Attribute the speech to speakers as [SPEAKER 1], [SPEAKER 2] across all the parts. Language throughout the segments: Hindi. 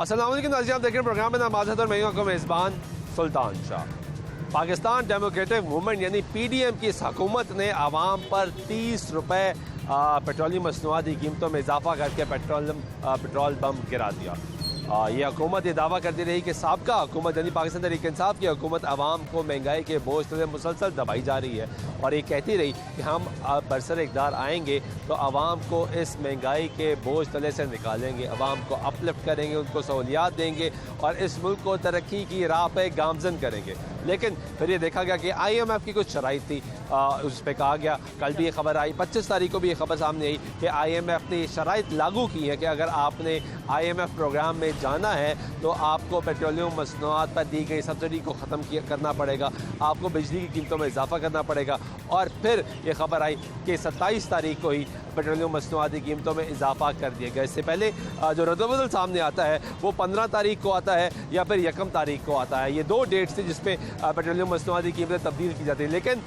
[SPEAKER 1] अस्सलाम वालेकुम नाज़रीन, आप देख रहे हैं प्रोग्राम में नाम आज़ाद और मैं हूं मेज़बान सुल्तान शाह। पाकिस्तान डेमोक्रेटिक मूवमेंट यानी PDM की इस हुकूमत ने आवाम पर 30 रुपये पेट्रोलियम मसनूआत की कीमतों में इजाफा करके पेट्रोल बम गिरा दिया। ये हुकूमत ये दावा करती रही कि साबका हुकूमत यानी पाकिस्तान तहरीक इंसाफ की हुकूमत आवाम को महंगाई के बोझ तले मुसलसल दबाई जा रही है और ये कहती रही कि हम बरसर इक़्तिदार आएंगे तो आवाम को इस महंगाई के बोझ तले से निकालेंगे, आवाम को अपलिफ्ट करेंगे, उनको सहूलियात देंगे और इस मुल्क को तरक्की की राह पर गामजन करेंगे। लेकिन फिर ये देखा गया कि IMF की कुछ शराइत थी, उस पर कहा गया, कल भी ये खबर आई, 25 तारीख को भी ये खबर सामने आई कि IMF ने शराइत लागू की है कि अगर आपने IMF प्रोग्राम में जाना है तो आपको पेट्रोलियम मसनूआत पर दी गई सब्सिडी को ख़त्म करना पड़ेगा, आपको बिजली की कीमतों में इजाफा करना पड़ेगा। और फिर ये खबर आई कि 27 तारीख को ही पेट्रोलियम मसनूआत की कीमतों में इजाफा कर दिया गया। इससे पहले जो रद्दबदल सामने आता है वो 15 तारीख को आता है या फिर 1 तारीख को आता है। ये दो डेट्स थी जिसपे पेट्रोलियम मसनूआत की कीमतें तब्दील की जाती है। लेकिन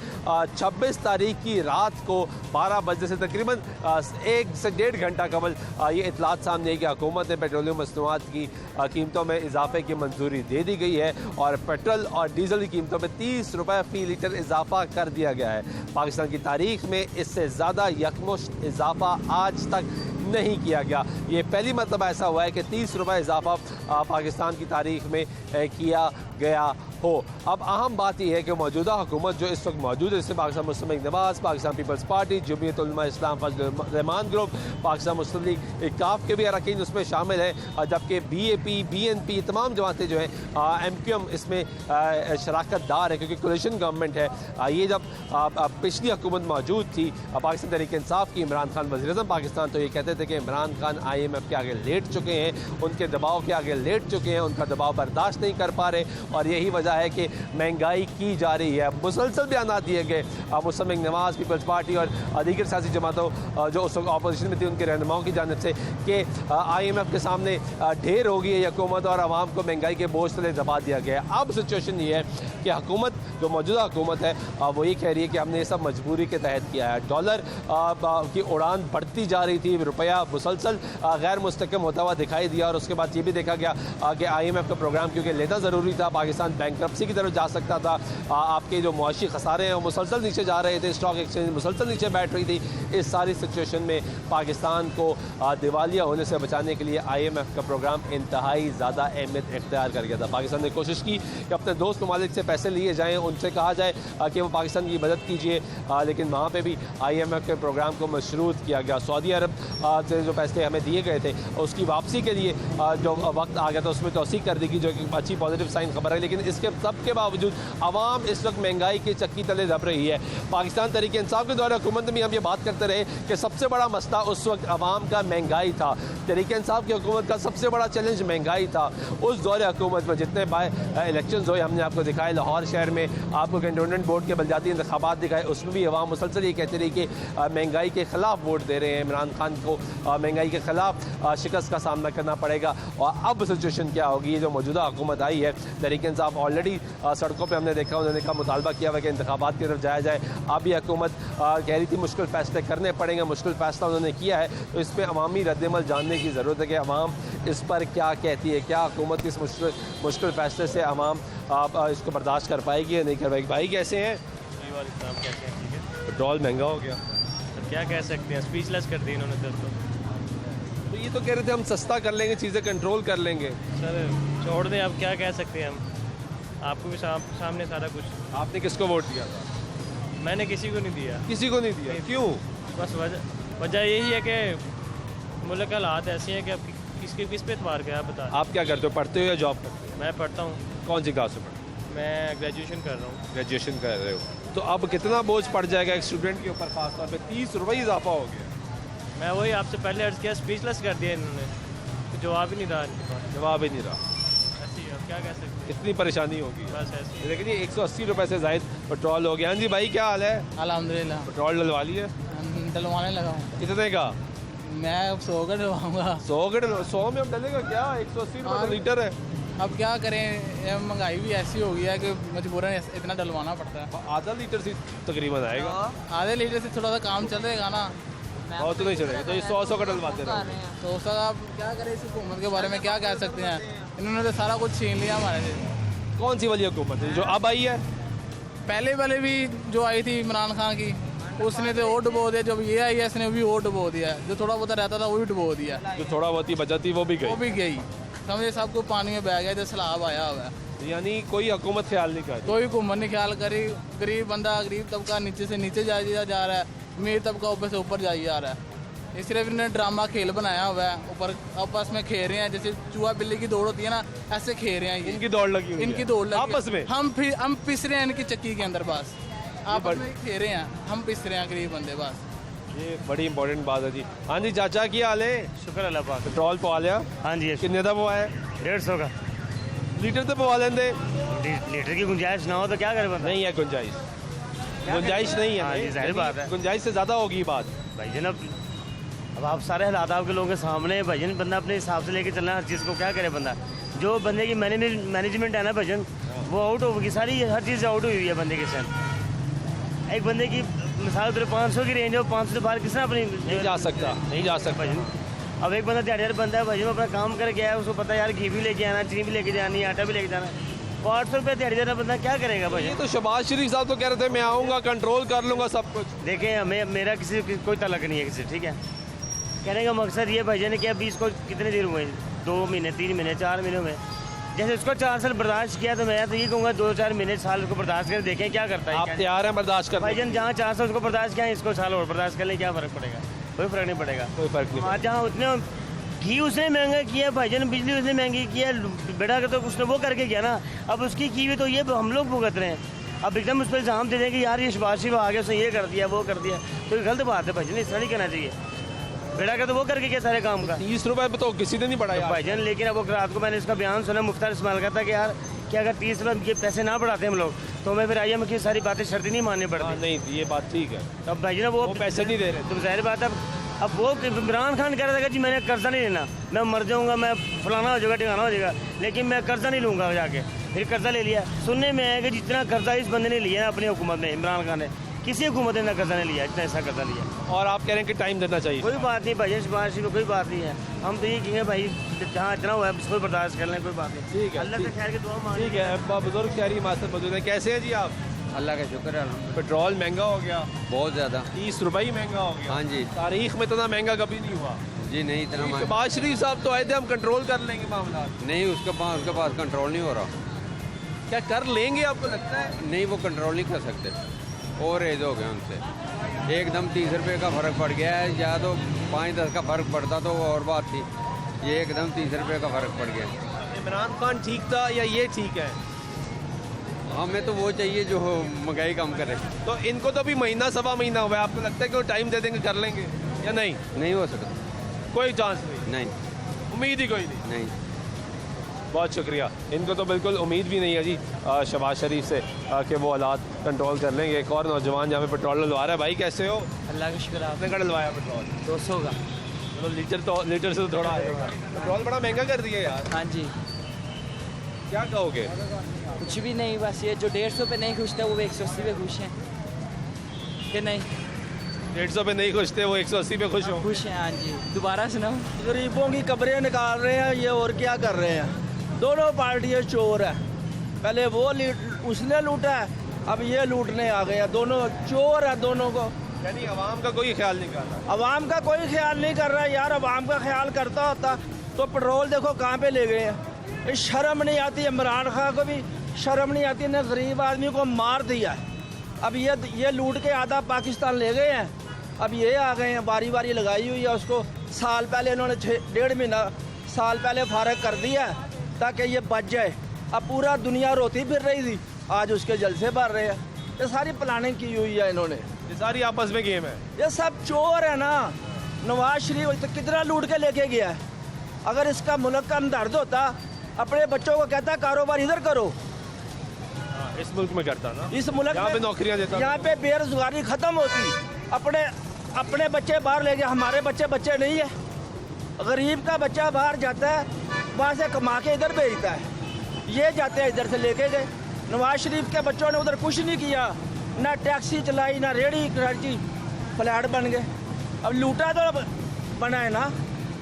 [SPEAKER 1] 26 तारीख की रात को 12 बजे से तकरीबन 1 से 1.5 घंटा कबल ये इतलात सामने आई कि हुकूमत ने पेट्रोलियम मसनूआत की कीमतों में इजाफे की मंजूरी दे दी गई है और पेट्रोल और डीजल की कीमतों में 30 रुपये फ़ी लीटर इजाफा कर दिया गया है। पाकिस्तान की तारीख में इससे ज़्यादा यकमुश्त इजाफा आज तक नहीं किया गया। ये पहली मरतबा ऐसा हुआ है कि 30 रुपये इजाफा पाकिस्तान की तारीख में किया गया हो। अब अहम बात यह है कि मौजूदा हुकूमत जो इस वक्त मौजूद है, जैसे पाकिस्तान मुस्लिम लीग नवाज़, पाकिस्तान पीपल्स पार्टी, जमीयत उलमा इस्लाम फजल रहमान ग्रुप, पाकिस्तान मुस्लिम लीग काफ के भी अरकान उसमें शामिल हैं, जबकि BAP BNP तमाम जमातें जो हैं MQM इसमें शराकत दार है क्योंकि कोलिशन गवर्नमेंट है। ये जब पिछली हुकूमत मौजूद थी पाकिस्तान तहरीक इंसाफ की, इमरान खान वज़ीर-ए-आज़म पाकिस्तान, तो ये कहते थे कि इमरान खान IMF के आगे लेट चुके हैं, उनके दबाव के आगे लेट चुके हैं, उनका दबाव बर्दाश्त नहीं कर पा रहे और यही वजह है कि महंगाई की जा रही है। मुसलसल बयान दिए गए मुस्लिम लीग नवाज़, पीपल्स पार्टी और दीगर सियासी जमातों जो उस वक्त अपोजिशन में थी उनके रहनुमाओं की जानिब से कि IMF के सामने ढेर हो गई है हुकूमत और आवाम को महंगाई के बोझ तले दबा दिया गया है। अब सिचुएशन ये है कि हुकूमत जो मौजूदा हुकूमत है वो ये कह रही है कि हमने ये सब मजबूरी के तहत किया है। डॉलर की उड़ान बढ़ती जा रही थी, रुपया मुसलसल गैर मुस्तकम होता हुआ दिखाई दिया और उसके बाद ये भी देखा गया कि IMF का प्रोग्राम क्योंकि लेना ज़रूरी था, पाकिस्तान बैंकरप्सी की तरफ जा सकता था, आपके जो मुआशी खसारे हैं वो मुसलसल नीचे जा रहे थे, स्टॉक एक्सचेंज मुसलसल नीचे बैठ रही थी। इस सारी सिचुएशन में पाकिस्तान को दिवालिया होने से बचाने के लिए IMF का प्रोग्राम इंतहाई ज़्यादा अहमियत इख्तियार कर गया था। पाकिस्तान ने कोशिश की कि अपने दोस्त ममालिक से पैसे लिए जाएँ, उनसे कहा जाए कि वो पाकिस्तान की मदद कीजिए, लेकिन वहाँ पर भी IMF के प्रोग्राम को मशरूत किया गया। सऊदी अरब से जो पैसे हमें दिए गए थे उसकी वापसी के लिए जो वक्त आ गया था उसमें तौसीक़ कर दी गई, जो एक अच्छी पॉजिटिव साइन खबर है। लेकिन इसके सब के बावजूद आवाम इस वक्त महंगाई की चक्की तले दब रही है। पाकिस्तान तहरीक इंसाफ के दौरे हुकूमत में हम ये बात करते रहे कि सबसे बड़ा मसला उस वक्त आवाम का महंगाई था। तहरीक इंसाफ की हुकूमत का सबसे बड़ा चैलेंज महंगाई था। उस दौरे हुकूमत में जितने इलेक्शन हुए हमने आपको दिखाए, लाहौर शहर में आपको कैंटोनमेंट बोर्ड के बलदियाती इंतखाबात दिखाए, उसमें भी आवाम मुसलसल ये कहती रही कि महंगाई के खिलाफ वोट दे रहे हैं, इमरान खान को महंगाई के खिलाफ शिकस्त का सामना करना पड़ेगा। और अब सिचुएशन क्या होगी, ये जो मौजूदा हुकूमत आई है, तहरीक इंसाफ ऑलरेडी सड़कों पे हमने देखा उन्होंने का मुतालबा किया हुआ कि इंतखाबात की तरफ जाया जाए। अब ये हुकूमत कह रही थी मुश्किल फ़ैसले करने पड़ेंगे, मुश्किल फ़ैसला उन्होंने किया है, तो इस पर अवामी रद्दमल जानने की ज़रूरत है कि अवाम इस पर क्या कहती है, क्या हुकूमत की इस मुश्किल फ़ैसले से अवाम इसको बर्दाश्त कर पाएगी या नहीं कर पाएगी। भाई कैसे हैं?
[SPEAKER 2] कैसे हैं? ठीक है।
[SPEAKER 1] पेट्रोल महंगा हो गया,
[SPEAKER 2] तो क्या कह सकते हैं, स्पीचलेस कर दी इन्होंने
[SPEAKER 1] तो ये तो कह रहे थे हम सस्ता कर लेंगे, चीज़ें कंट्रोल कर लेंगे।
[SPEAKER 2] सर छोड़ दें, अब क्या कह सकते हैं हम, आपको भी सामने सारा कुछ।
[SPEAKER 1] आपने किसको वोट दिया था?
[SPEAKER 2] मैंने किसी को नहीं दिया।
[SPEAKER 1] किसी को नहीं दिया? क्यों?
[SPEAKER 2] बस वजह यही है कि मुल्क के हालात ऐसे हैं कि अब किस पे एतबार करें, आप बता।
[SPEAKER 1] आप क्या करते हो, पढ़ते हो या जॉब करते हो?
[SPEAKER 2] मैं पढ़ता हूँ।
[SPEAKER 1] कौन सी क्लास में पढ़ते हो?
[SPEAKER 2] मैं ग्रेजुएशन कर रहा हूँ।
[SPEAKER 1] ग्रेजुएशन कर रहे हो, तो अब कितना बोझ पड़ जाएगा एक स्टूडेंट के ऊपर, खासतौर पर 30 रुपये इजाफा हो गया।
[SPEAKER 2] मैं वही आपसे पहले अर्ज किया, स्पीचलेस कर दिया इन्होंने, तो जवाब ही नहीं रहा इनके पास।
[SPEAKER 1] जवाब ही नहीं रहा,
[SPEAKER 2] ऐसे ही, अब क्या कह सकते हैं,
[SPEAKER 1] इतनी परेशानी होगी।
[SPEAKER 2] बस ऐसे।
[SPEAKER 1] लेकिन ये 180 रुपये से ज़ायद पेट्रोल हो गया। हाँ जी भाई, क्या हाल है?
[SPEAKER 3] अल्हम्दुलिल्लाह।
[SPEAKER 1] पेट्रोल डलवा लिया?
[SPEAKER 3] डलवाने लगा हूँ।
[SPEAKER 1] कितने का?
[SPEAKER 3] मैं 100 का डलवाऊँगा।
[SPEAKER 1] 100 में अब डलेगा क्या? 180 रुपये लीटर है।
[SPEAKER 3] अब क्या करें, महंगाई भी ऐसी हो गई है कि मजबूरन इतना डलवाना पड़ता है।
[SPEAKER 1] आधा लीटर से तकरीबन आएगा।
[SPEAKER 3] आधे लीटर से थोड़ा सा काम चलेगा ना,
[SPEAKER 1] बहुत तो नहीं चलेगा, तो ये 100 का डलवाते रहो।
[SPEAKER 3] तो सर आप क्या करें, इस हुकूमत के बारे में क्या कह सकते हैं? इन्होंने तो सारा कुछ छीन लिया हमारे से।
[SPEAKER 1] कौन सी वाली हुकूमत है जो अब आई है?
[SPEAKER 3] पहले भी जो आई थी इमरान खान की, उसने तो और डुबो दिया। जब ये आई है इसने भी और डुबो दिया। जो थोड़ा बहुत रहता था वो भी डुबो दिया,
[SPEAKER 1] जो थोड़ा बहुत ही बचा थी वो भी
[SPEAKER 3] वो
[SPEAKER 1] गई।
[SPEAKER 3] भी गई। समझे, सबको पानी में बह गया, जो सैलाब आया हुआ है।
[SPEAKER 1] यानी कोई हुकूमत ख्याल नहीं कर रही।
[SPEAKER 3] कोई हुकूमत नहीं ख्याल करी। गरीब बंदा, गरीब तबका नीचे से नीचे जा रहा है, अमीर तबका ऊपर से ऊपर जा रहा है। ये सिर्फ इन्होंने ड्रामा खेल बनाया हुआ है। ऊपर आपस में खेल रहे हैं, जैसे चूहा बिल्ली की दौड़ होती है ना, ऐसे खेल रहे हैं ये।
[SPEAKER 1] इनकी दौड़ लगी हुई है।
[SPEAKER 3] इनकी दौड़ लगी
[SPEAKER 1] आपस में
[SPEAKER 3] हम पिस रहे हैं इनकी चक्की के अंदर। बस आपस में खेल रहे हैं, हम पिस रहे हैं गरीब बंदे। बस
[SPEAKER 1] ये बड़ी इंपॉर्टेंट बात है जी। हाँ जी चाचा, क्या हाल है?
[SPEAKER 2] शुक्र अल्लाह पाक।
[SPEAKER 1] पेट्रोल पवा लिया?
[SPEAKER 2] हाँ जी,
[SPEAKER 1] कितने का पवाया?
[SPEAKER 2] 150 का।
[SPEAKER 1] लीटर तो पवा लेंगे।
[SPEAKER 2] लीटर की गुंजाइश ना हो तो क्या करे बंदा?
[SPEAKER 1] नहीं है गुंजाइश, गुंजाइश नहीं है।
[SPEAKER 2] हाँ जी, जाहिर बात है।
[SPEAKER 1] गुंजाइश से ज्यादा होगी बात।
[SPEAKER 2] भाईजान अब आप सारे हालात आपके लोगों के सामने है भाईजान। बंदा अपने हिसाब से लेके चलना हर चीज़ को, क्या करे बंदा? जो बंदे की मैनेजमेंट है ना भाईजान, वो आउट होगी सारी, हर चीज़ आउट हुई है बंदे के साथ। एक बंदे की मिसाल के 500 की रेंज है, 500 से बाहर किसने अपनी
[SPEAKER 1] नहीं जा सकता, नहीं जा सकता
[SPEAKER 2] भाईजान। अब एक बंदा दिहाड़ीदार बंदा है भाईजान, अपना काम कर गया है, उसको पता है यार घी भी लेके आना, चीनी भी लेके जानी है, आटा भी लेके जाना है। 800 रुपये दिहाड़ीदार बंदा क्या करेगा
[SPEAKER 1] ये
[SPEAKER 2] भाईजान?
[SPEAKER 1] तो शहबाज शरीफ साहब तो कह रहे थे मैं आऊँगा, कंट्रोल कर लूँगा सब कुछ।
[SPEAKER 2] देखें, हमें मेरा किसी कोई तलक नहीं है किसी, ठीक है? कहने का मकसद ये भाईजान कि अभी इसको कितने देर हुए, 2 महीने 3 महीने 4 महीनों में, जैसे उसको 4 साल बर्दाश्त किया, तो मैं तो ये कहूँगा 2-4 महीने साल उसको बर्दाश्त कर देखें क्या करता है।
[SPEAKER 1] आप
[SPEAKER 2] क्या-
[SPEAKER 1] तैयार हैं बर्दाश्त करने?
[SPEAKER 2] भाईजान जहाँ 4 साल उसको बर्दाश्त किया है, इसको साल और बर्दाश्त कर ले, क्या फ़र्क पड़ेगा? कोई फ़र्क नहीं पड़ेगा।
[SPEAKER 1] कोई फर्क नहीं
[SPEAKER 2] वहाँ जहाँ उतने घी उसने महंगा किया भाईजान, बिजली उसने महंगी किया, बेटा का तो उसने वो करके किया ना, अब उसकी की हुई तो ये हम लोग भुगत रहे हैं। अब एकदम उस पर इल्ज़ाम दे दें कि यार ये शहबाज शरीफ आ गया, उसने ये कर दिया, वो कर दिया, तो ये गलत बात है भाईजान, ऐसा नहीं करना चाहिए। बेटा का तो वो करके क्या सारे काम का
[SPEAKER 1] 30 रुपए पे तो किसी ने नहीं बढ़ाया यार।
[SPEAKER 2] भाईजान। लेकिन अब वो रात को मैंने इसका बयान सुना, मुख्तार इस्माइल का था कि यार कि अगर 30 रुपये ये पैसे ना बढ़ाते हम लोग, तो हमें फिर IMF की सारी बातें शर्त नहीं माननी
[SPEAKER 1] हाँ,
[SPEAKER 2] पड़ती।
[SPEAKER 1] नहीं ये बात ठीक है,
[SPEAKER 2] अब भाईजान वो
[SPEAKER 1] पैसे नहीं दे रहे।
[SPEAKER 2] तो जाहिर बात है, अब वो इमरान खान कह रहा था कि जी मैंने कर्जा नहीं लेना, मैं मर जाऊंगा, मैं फलाना हो जाएगा, ठिकाना हो जाएगा, लेकिन मैं कर्जा नहीं लूंगा जाके। फिर कर्जा ले लिया। सुनने में है कि जितना कर्जा इस बंदे ने लिया ना अपनी हुकूमत ने, इमरान खान ने, किसी हुकूमत ने ना कर्जा नहीं लिया, इतना ऐसा कर्जा लिया।
[SPEAKER 1] और आप कह रहे हैं कि टाइम देना चाहिए।
[SPEAKER 2] कोई बात नहीं भाई, शहबाज शरीफ कोई बात नहीं है। हम तो ये कहेंगे भाई जहाँ इतना हुआ है इसको बर्दाश्त कर लें, कोई बात नहीं।
[SPEAKER 1] ठीक है,
[SPEAKER 2] अल्लाह से खैर की दुआ मांगे।
[SPEAKER 1] ठीक है। अब्बा बुजुर्ग शहरी मास्टर मौजूद है। कैसे हैं जी आप?
[SPEAKER 4] अल्लाह का शुक्र है,
[SPEAKER 1] पेट्रोल महंगा हो गया,
[SPEAKER 4] बहुत ज़्यादा।
[SPEAKER 1] 30 रुपए ही महंगा हो गया।
[SPEAKER 4] हाँ जी।
[SPEAKER 1] तारीख में इतना महंगा कभी नहीं हुआ।
[SPEAKER 4] जी नहीं, इतना महंगा
[SPEAKER 1] शहबाज शरीफ साहब तो आए थे हम कंट्रोल कर लेंगे मामला।
[SPEAKER 4] नहीं, उसके पास कंट्रोल नहीं हो रहा।
[SPEAKER 1] क्या कर लेंगे आपको लगता है?
[SPEAKER 4] नहीं, वो कंट्रोल नहीं कर सकते, और एज हो गया उनसे। एकदम 30 रुपये का फ़र्क पड़ गया है, या तो 5-10 का फ़र्क पड़ता तो वो और बात थी, ये एकदम 30 रुपये का फ़र्क पड़ गया।
[SPEAKER 1] इमरान खान ठीक था या ये ठीक है?
[SPEAKER 4] हमें तो वो चाहिए जो महंगाई कम करे।
[SPEAKER 1] तो इनको तो अभी महीना 1.25 महीना हुआ है, आपको लगता है कि वो टाइम दे देंगे, कर लेंगे या नहीं?
[SPEAKER 4] नहीं हो सकता,
[SPEAKER 1] कोई चांस नहीं,
[SPEAKER 4] नहीं
[SPEAKER 1] उम्मीद ही कोई नहीं।
[SPEAKER 4] नहीं।
[SPEAKER 1] बहुत शुक्रिया। इनको तो बिल्कुल उम्मीद भी नहीं है जी शहबाज शरीफ से कि वो हालात कंट्रोल कर लेंगे। एक और नौजवान जहाँ पे पेट्रोल डलवा रहा है। भाई कैसे हो?
[SPEAKER 3] अल्लाह का शुक्र।
[SPEAKER 1] आपने का डलवाया पेट्रोल?
[SPEAKER 3] 200 का।
[SPEAKER 1] चलो लीटर से तो थोड़ा आएगा। पेट्रोल बड़ा महंगा कर दिया यार।
[SPEAKER 5] हाँ जी,
[SPEAKER 1] क्या कहोगे?
[SPEAKER 5] कुछ भी नहीं, बस ये जो 150 पे नहीं खुश थे वो 180 पे खुश हैं कि नहीं?
[SPEAKER 1] 150 पे नहीं खुश थे, वो 180 पे खुश हो।
[SPEAKER 5] खुश हैं, हाँ जी। दोबारा सुनाओ।
[SPEAKER 6] गरीबों की कब्रें निकाल रहे हैं ये, और क्या कर रहे हैं? दोनों पार्टियां चोर है। पहले वो उसने लूटा है, अब ये लूटने आ गए हैं। दोनों चोर है दोनों को।
[SPEAKER 1] यानी आवाम का कोई ख्याल नहीं कर रहा।
[SPEAKER 6] अवाम का कोई ख्याल नहीं कर रहा है यार। अवाम का ख्याल करता होता तो पेट्रोल देखो कहाँ पे ले गए हैं। ये शर्म नहीं आती, इमरान खान को भी शर्म नहीं आती, ने गरीब आदमी को मार दिया है। अब ये लूट के आधा पाकिस्तान ले गए हैं। अब ये आ गए हैं, बारी बारी लगाई हुई है उसको। साल पहले इन्होंने 1.5 महीना साल पहले फारग कर दिया है ताकि ये बच जाए। अब पूरा दुनिया रोती फिर रही थी, आज उसके जलसे भर रहे हैं। ये सारी प्लानिंग की हुई है इन्होंने।
[SPEAKER 1] ये सारी आपस में गेम है।
[SPEAKER 6] ये सब चोर है ना। नवाज शरीफ तो कितना लूट के लेके गया है। अगर इसका मुल्क का हमदर्द होता, अपने बच्चों को कहता कारोबार इधर करो।
[SPEAKER 1] इस मुल्क में करता ना,
[SPEAKER 6] इस मुल्क
[SPEAKER 1] यहाँ पे नौकरियाँ देता।
[SPEAKER 6] यहाँ पे बेरोजगारी खत्म होती। अपने बच्चे बाहर ले गए, हमारे बच्चे नहीं है। गरीब का बच्चा बाहर जाता है, वहाँ से कमा के इधर भेजता है। ये जाते हैं इधर से लेके गए। नवाज शरीफ के बच्चों ने उधर कुछ नहीं किया, ना टैक्सी चलाई, ना रेड़ी खर्ची, फ्लैट बन गए। अब लूटा तो बना है ना,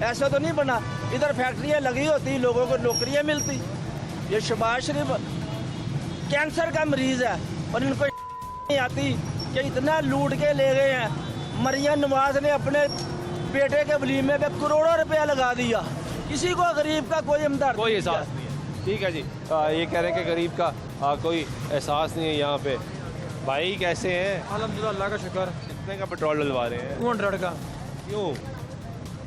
[SPEAKER 6] ऐसा तो नहीं बना। इधर फैक्ट्रियाँ लगी होती, लोगों को नौकरियाँ मिलती। ये शहबाज शरीफ कैंसर का मरीज़ है और इनको नहीं आती कि इतना लूट के ले गए हैं। मरियम नवाज ने अपने बेटे के वलीमे पे करोड़ों रुपया लगा दिया, किसी को गरीब का कोई हमदर्द
[SPEAKER 1] कोई
[SPEAKER 6] नहीं
[SPEAKER 1] एहसास
[SPEAKER 6] किया।
[SPEAKER 1] नहीं है। ठीक है जी, ये कह रहे हैं कि गरीब का कोई एहसास नहीं है यहाँ पे। भाई कैसे हैं?
[SPEAKER 7] अल्हम्दुलिल्लाह, अल्लाह का शुक्र।
[SPEAKER 1] कितने का पेट्रोल डलवा रहे हैं?
[SPEAKER 7] 200 का।
[SPEAKER 1] क्यों?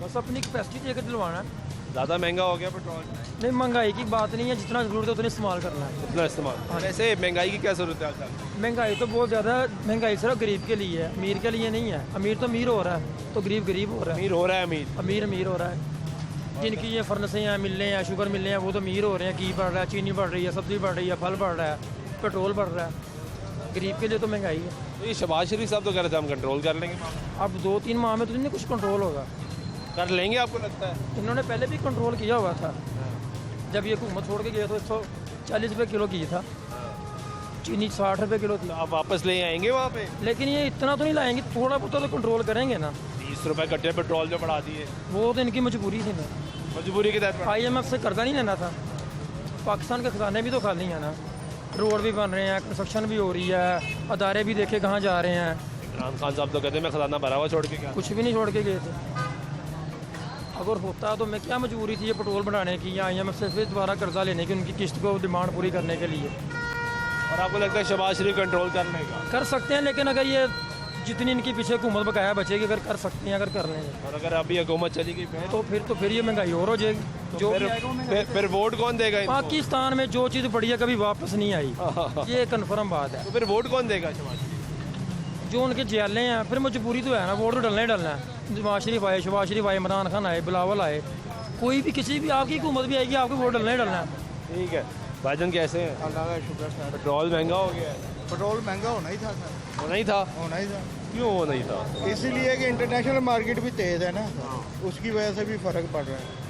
[SPEAKER 7] बस अपनी कैपेसिटी देकर दिलवाना है।
[SPEAKER 1] ज़्यादा महंगा हो गया पेट्रोल?
[SPEAKER 7] नहीं, महंगाई की बात नहीं है, जितना ज़रूरत है उतना इस्तेमाल करना है।
[SPEAKER 1] इतना इस्तेमाल। वैसे महंगाई की क्या ज़रूरत है आजकल?
[SPEAKER 7] महंगाई तो बहुत ज़्यादा है। महंगाई सिर्फ गरीब के लिए है, अमीर के लिए नहीं है। अमीर तो अमीर हो रहा है तो गरीब गरीब हो रहा है।
[SPEAKER 1] अमीर हो रहा है अमीर।
[SPEAKER 7] अमीर अमीर हो रहा है। जिनकी ये फर्नेसें हैं, मिलने हैं, शुगर मिलने हैं, वो तो अमीर हो रहे हैं। घी बढ़ रहा है, चीनी बढ़ रही है, सब्ज़ी बढ़ रही है, फल बढ़ रहा है, पेट्रोल बढ़ रहा है। गरीब के लिए तो महंगाई है।
[SPEAKER 1] तो ये शहबाज शरीफ साहब तो कह रहे थे हम कंट्रोल कर लेंगे।
[SPEAKER 7] अब 2-3 माह में तो नहीं कुछ कंट्रोल होगा।
[SPEAKER 1] कर लेंगे आपको लगता है?
[SPEAKER 7] इन्होंने पहले भी कंट्रोल किया हुआ था। जब ये हुकूमत छोड़ के गए तो 140 रुपये किलो की था, चीनी 60 रुपये किलो थी।
[SPEAKER 1] आप वापस ले आएंगे वहाँ पे?
[SPEAKER 7] लेकिन ये इतना तो नहीं लाएंगे, थोड़ा बहुत तो कंट्रोल करेंगे ना।
[SPEAKER 1] 30 रुपए कट्टे पेट्रोल जो बढ़ा दिए,
[SPEAKER 7] वो तो इनकी मजबूरी थी ना।
[SPEAKER 1] मजबूरी के तहत।
[SPEAKER 7] IMF से कर्जा नहीं लेना था। पाकिस्तान के खजाने भी तो खाली हैं ना, रोड भी बन रहे हैं, कंस्ट्रक्शन भी हो रही है, अदारे भी देखे कहाँ जा रहे हैं।
[SPEAKER 1] इमरान खान साहब तो कहते हैं मैं खजाना भरा हुआ छोड़ के गया।
[SPEAKER 7] कुछ भी नहीं छोड़ के गए थे। अगर होता तो मैं क्या मजबूरी थी ये पेट्रोल बढ़ाने की या IMF से फिर दोबारा कर्जा लेने की, उनकी किस्त को डिमांड पूरी करने के लिए।
[SPEAKER 1] और आपको लगता है शहबाज शरीफ कंट्रोल कर लेगा?
[SPEAKER 7] कर सकते हैं, लेकिन अगर ये जितनी इनके पीछे हुकूमत बकाया बचेगी, अगर कर सकते हैं, अगर कर लेंगे।
[SPEAKER 1] और अगर अभी हुकूमत चली गई
[SPEAKER 7] तो फिर ये महंगाई और हो जाएगी। जो भी आएगा वो महंगाई।
[SPEAKER 1] फिर वोट कौन देगा इनको?
[SPEAKER 7] पाकिस्तान में जो चीज़ बढ़ी है कभी वापस नहीं आई, ये कन्फर्म बात है।
[SPEAKER 1] तो फिर वोट कौन देगा शहबाज शरीफ?
[SPEAKER 7] जो उनके जेलें हैं, फिर मजबूरी तो है ना, वोट तो डलना ही डलना है। नवाज शरीफ आए, शहबाज शरीफ आए, इमरान खान आए, बिलावल आए, कोई भी किसी भी आपकी हुकूमत भी आएगी, आपको वोट डलना ही डलना है।
[SPEAKER 1] ठीक है। भाईजान कैसे हैं?
[SPEAKER 8] अल्लाह का शुक्र सर।
[SPEAKER 1] पेट्रोल महंगा हो गया है?
[SPEAKER 8] पेट्रोल महंगा होना ही था सर,
[SPEAKER 1] होना ही था।
[SPEAKER 8] होना ही था।
[SPEAKER 1] क्यों होना ही था?
[SPEAKER 8] इसीलिए कि इंटरनेशनल मार्केट भी तेज़ है ना, उसकी वजह से भी फ़र्क पड़ रहा है।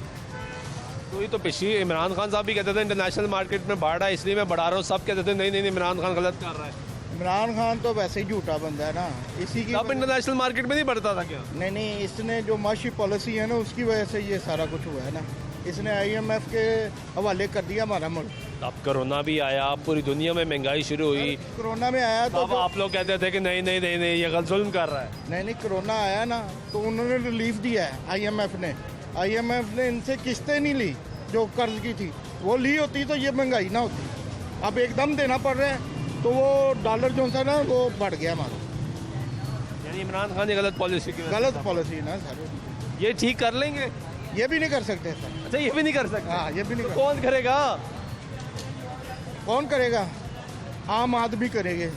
[SPEAKER 1] तो ये तो पिछली इमरान खान साहब भी कहते थे इंटरनेशनल मार्केट में बढ़ रहा है इसलिए मैं बढ़ा रहा हूँ, सब कहते थे नहीं नहीं इमरान खान गलत कर रहा है।
[SPEAKER 8] इमरान खान तो वैसे ही झूठा बंदा है ना, इसी की
[SPEAKER 1] अब इंटरनेशनल मार्केट में नहीं बढ़ता था क्या?
[SPEAKER 8] नहीं, इसने जो माशी पॉलिसी है ना, उसकी वजह से ये सारा कुछ हुआ है ना। इसने IMF के हवाले कर दिया हमारा मुल्क।
[SPEAKER 1] अब कोरोना भी आया, पूरी दुनिया में महंगाई शुरू हुई,
[SPEAKER 8] कोरोना में आया तो
[SPEAKER 1] अब आप लोग कहते थे कि नहीं नहीं नहीं नहीं ये गलत जुल्म कर रहा है।
[SPEAKER 8] नहीं, कोरोना आया ना तो उन्होंने रिलीफ दिया है IMF ने इनसे किस्तें नहीं ली जो कर्ज की थी, वो ली होती तो ये महंगाई ना होती। अब एकदम देना पड़ रहा है तो वो डॉलर जो था ना वो बढ़ गया हमारा।
[SPEAKER 1] यानी इमरान खान ने गलत पॉलिसी की वजह से
[SPEAKER 8] गलत पॉलिसी ना सर,
[SPEAKER 1] ये ठीक कर लेंगे?
[SPEAKER 8] ये भी नहीं कर सकते सर।
[SPEAKER 1] अच्छा ये भी नहीं कर सकते?
[SPEAKER 8] हाँ, ये भी नहीं
[SPEAKER 1] तो
[SPEAKER 8] कर
[SPEAKER 1] कौन करेगा?
[SPEAKER 8] कौन करेगा? आम आदमी करेंगे,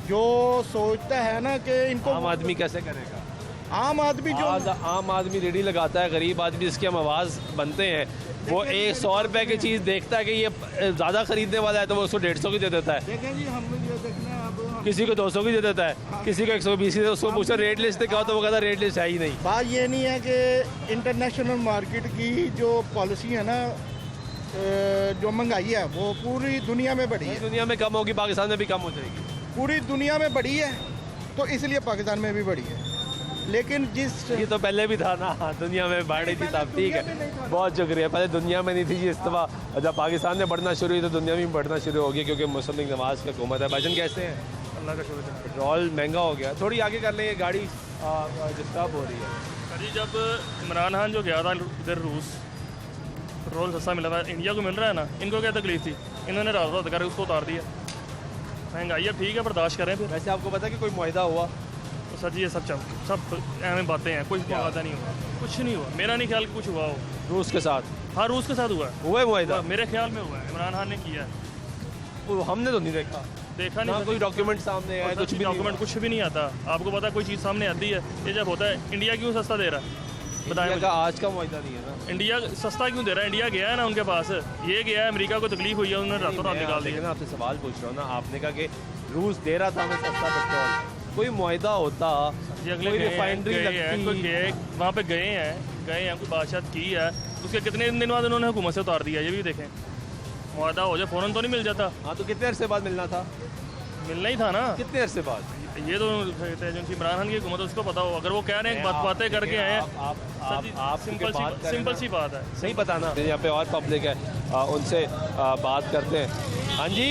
[SPEAKER 8] जो सोचता है ना कि इनको।
[SPEAKER 1] आम आदमी कैसे करेगा?
[SPEAKER 8] आम आदमी जो
[SPEAKER 1] आम आदमी रेडी लगाता है, गरीब आदमी जिसके हम आवाज़ बनते हैं, वो 100 रुपए की चीज़ देखता है कि ये ज़्यादा खरीदने वाला है तो वो उसको 150 की दे देता है,
[SPEAKER 8] देखें जी, हम ये देखना है अब
[SPEAKER 1] किसी को 200 की दे देता है, किसी को 120 की, उसको पूछा रेट लिस्ट दिखाओ तो वो कहता रेट लिस्ट है ही नहीं।
[SPEAKER 8] बात ये नहीं है कि इंटरनेशनल मार्केट की जो पॉलिसी है ना, जो महंगाई है वो पूरी दुनिया में बढ़ी है।
[SPEAKER 1] दुनिया में कम होगी, पाकिस्तान में भी कम हो जाएगी।
[SPEAKER 8] पूरी दुनिया में बढ़ी है तो इसलिए पाकिस्तान में भी बढ़ी है। लेकिन
[SPEAKER 1] ये तो पहले भी था ना, दुनिया में बढ़ रही थी तब। ठीक है, बहुत शुक्रिया। पहले दुनिया में नहीं थी जी इस दफ़ा, जब पाकिस्तान में बढ़ना शुरू हुई तो दुनिया में बढ़ना शुरू हो गया क्योंकि मुस्लिम लीग नवाज की हुकूमत है। भाईजान कैसे हैं?
[SPEAKER 7] अल्लाह का शुक्र।
[SPEAKER 1] पेट्रोल महंगा हो गया, थोड़ी आगे कर लेंगे, गाड़ी डिस्टर्ब हो रही है।
[SPEAKER 9] जी, जब इमरान खान जो गया था इधर रूस, पेट्रोल सस्ता मिला था, इंडिया को मिल रहा है ना, इनको क्या तकलीफ थी? इन्होंने रात रात कर उसको उतार दिया। महंगाई है, ठीक है, बर्दाश्त करें फिर।
[SPEAKER 1] वैसे आपको पता है कि कोई मुआहदा हुआ?
[SPEAKER 9] तो सर जी ये सब अहम बातें हैं, कुछ मुआहदा नहीं हुआ, कुछ नहीं हुआ। मेरा नहीं ख्याल कि कुछ हुआ हो।
[SPEAKER 1] रूस के साथ?
[SPEAKER 9] हाँ, रूस के साथ हुआ है।
[SPEAKER 1] हुआ है मुआहदा?
[SPEAKER 9] मेरे ख्याल में हुआ है, इमरान खान ने किया है।
[SPEAKER 1] वो हमने तो नहीं देखा
[SPEAKER 9] नहीं,
[SPEAKER 1] कोई डॉक्यूमेंट सामने आया, कुछ भी
[SPEAKER 9] डॉक्यूमेंट कुछ भी नहीं आता। आपको पता है कोई चीज़ सामने आती है, ये जब होता है इंडिया क्यों सस्ता दे रहा है? बताएं।
[SPEAKER 1] आज का मुआहदा नहीं है ना,
[SPEAKER 9] इंडिया सस्ता क्यों दे रहा है? इंडिया गया है ना उनके पास, ये गया है, अमेरिका को तकलीफ हुई है, उन्होंने रातों रात निकाल दिया।
[SPEAKER 1] आपसे सवाल पूछ रहा हूँ ना, आपने कहा कि रूस दे रहा था हमें सस्ता पेट्रोल, कोई मुआहदा होता,
[SPEAKER 9] अगले
[SPEAKER 1] रिफाइनरी
[SPEAKER 9] वहाँ पे गए हैं, कोई बातचीत की है, उसके कितने दिन बाद उन्होंने हुकूमत से उतार दिया, ये भी देखें। मुआहदा हो जाए फ़ौरन तो नहीं मिल जाता।
[SPEAKER 1] हाँ, तो कितने अरसे बाद मिलना था?
[SPEAKER 9] मिलना ही था ना।
[SPEAKER 1] कितने अरसे बाद?
[SPEAKER 9] ये तो कहते हैं जिनकी इमरान खान की हुकूमत है, उसको पता हो। अगर वो कह रहे हैं बातें करके आए हैं, सिंपल सी बात है।
[SPEAKER 1] सही बताना। यहाँ पे और पब्लिक है, उनसे बात करते हैं। हाँ जी,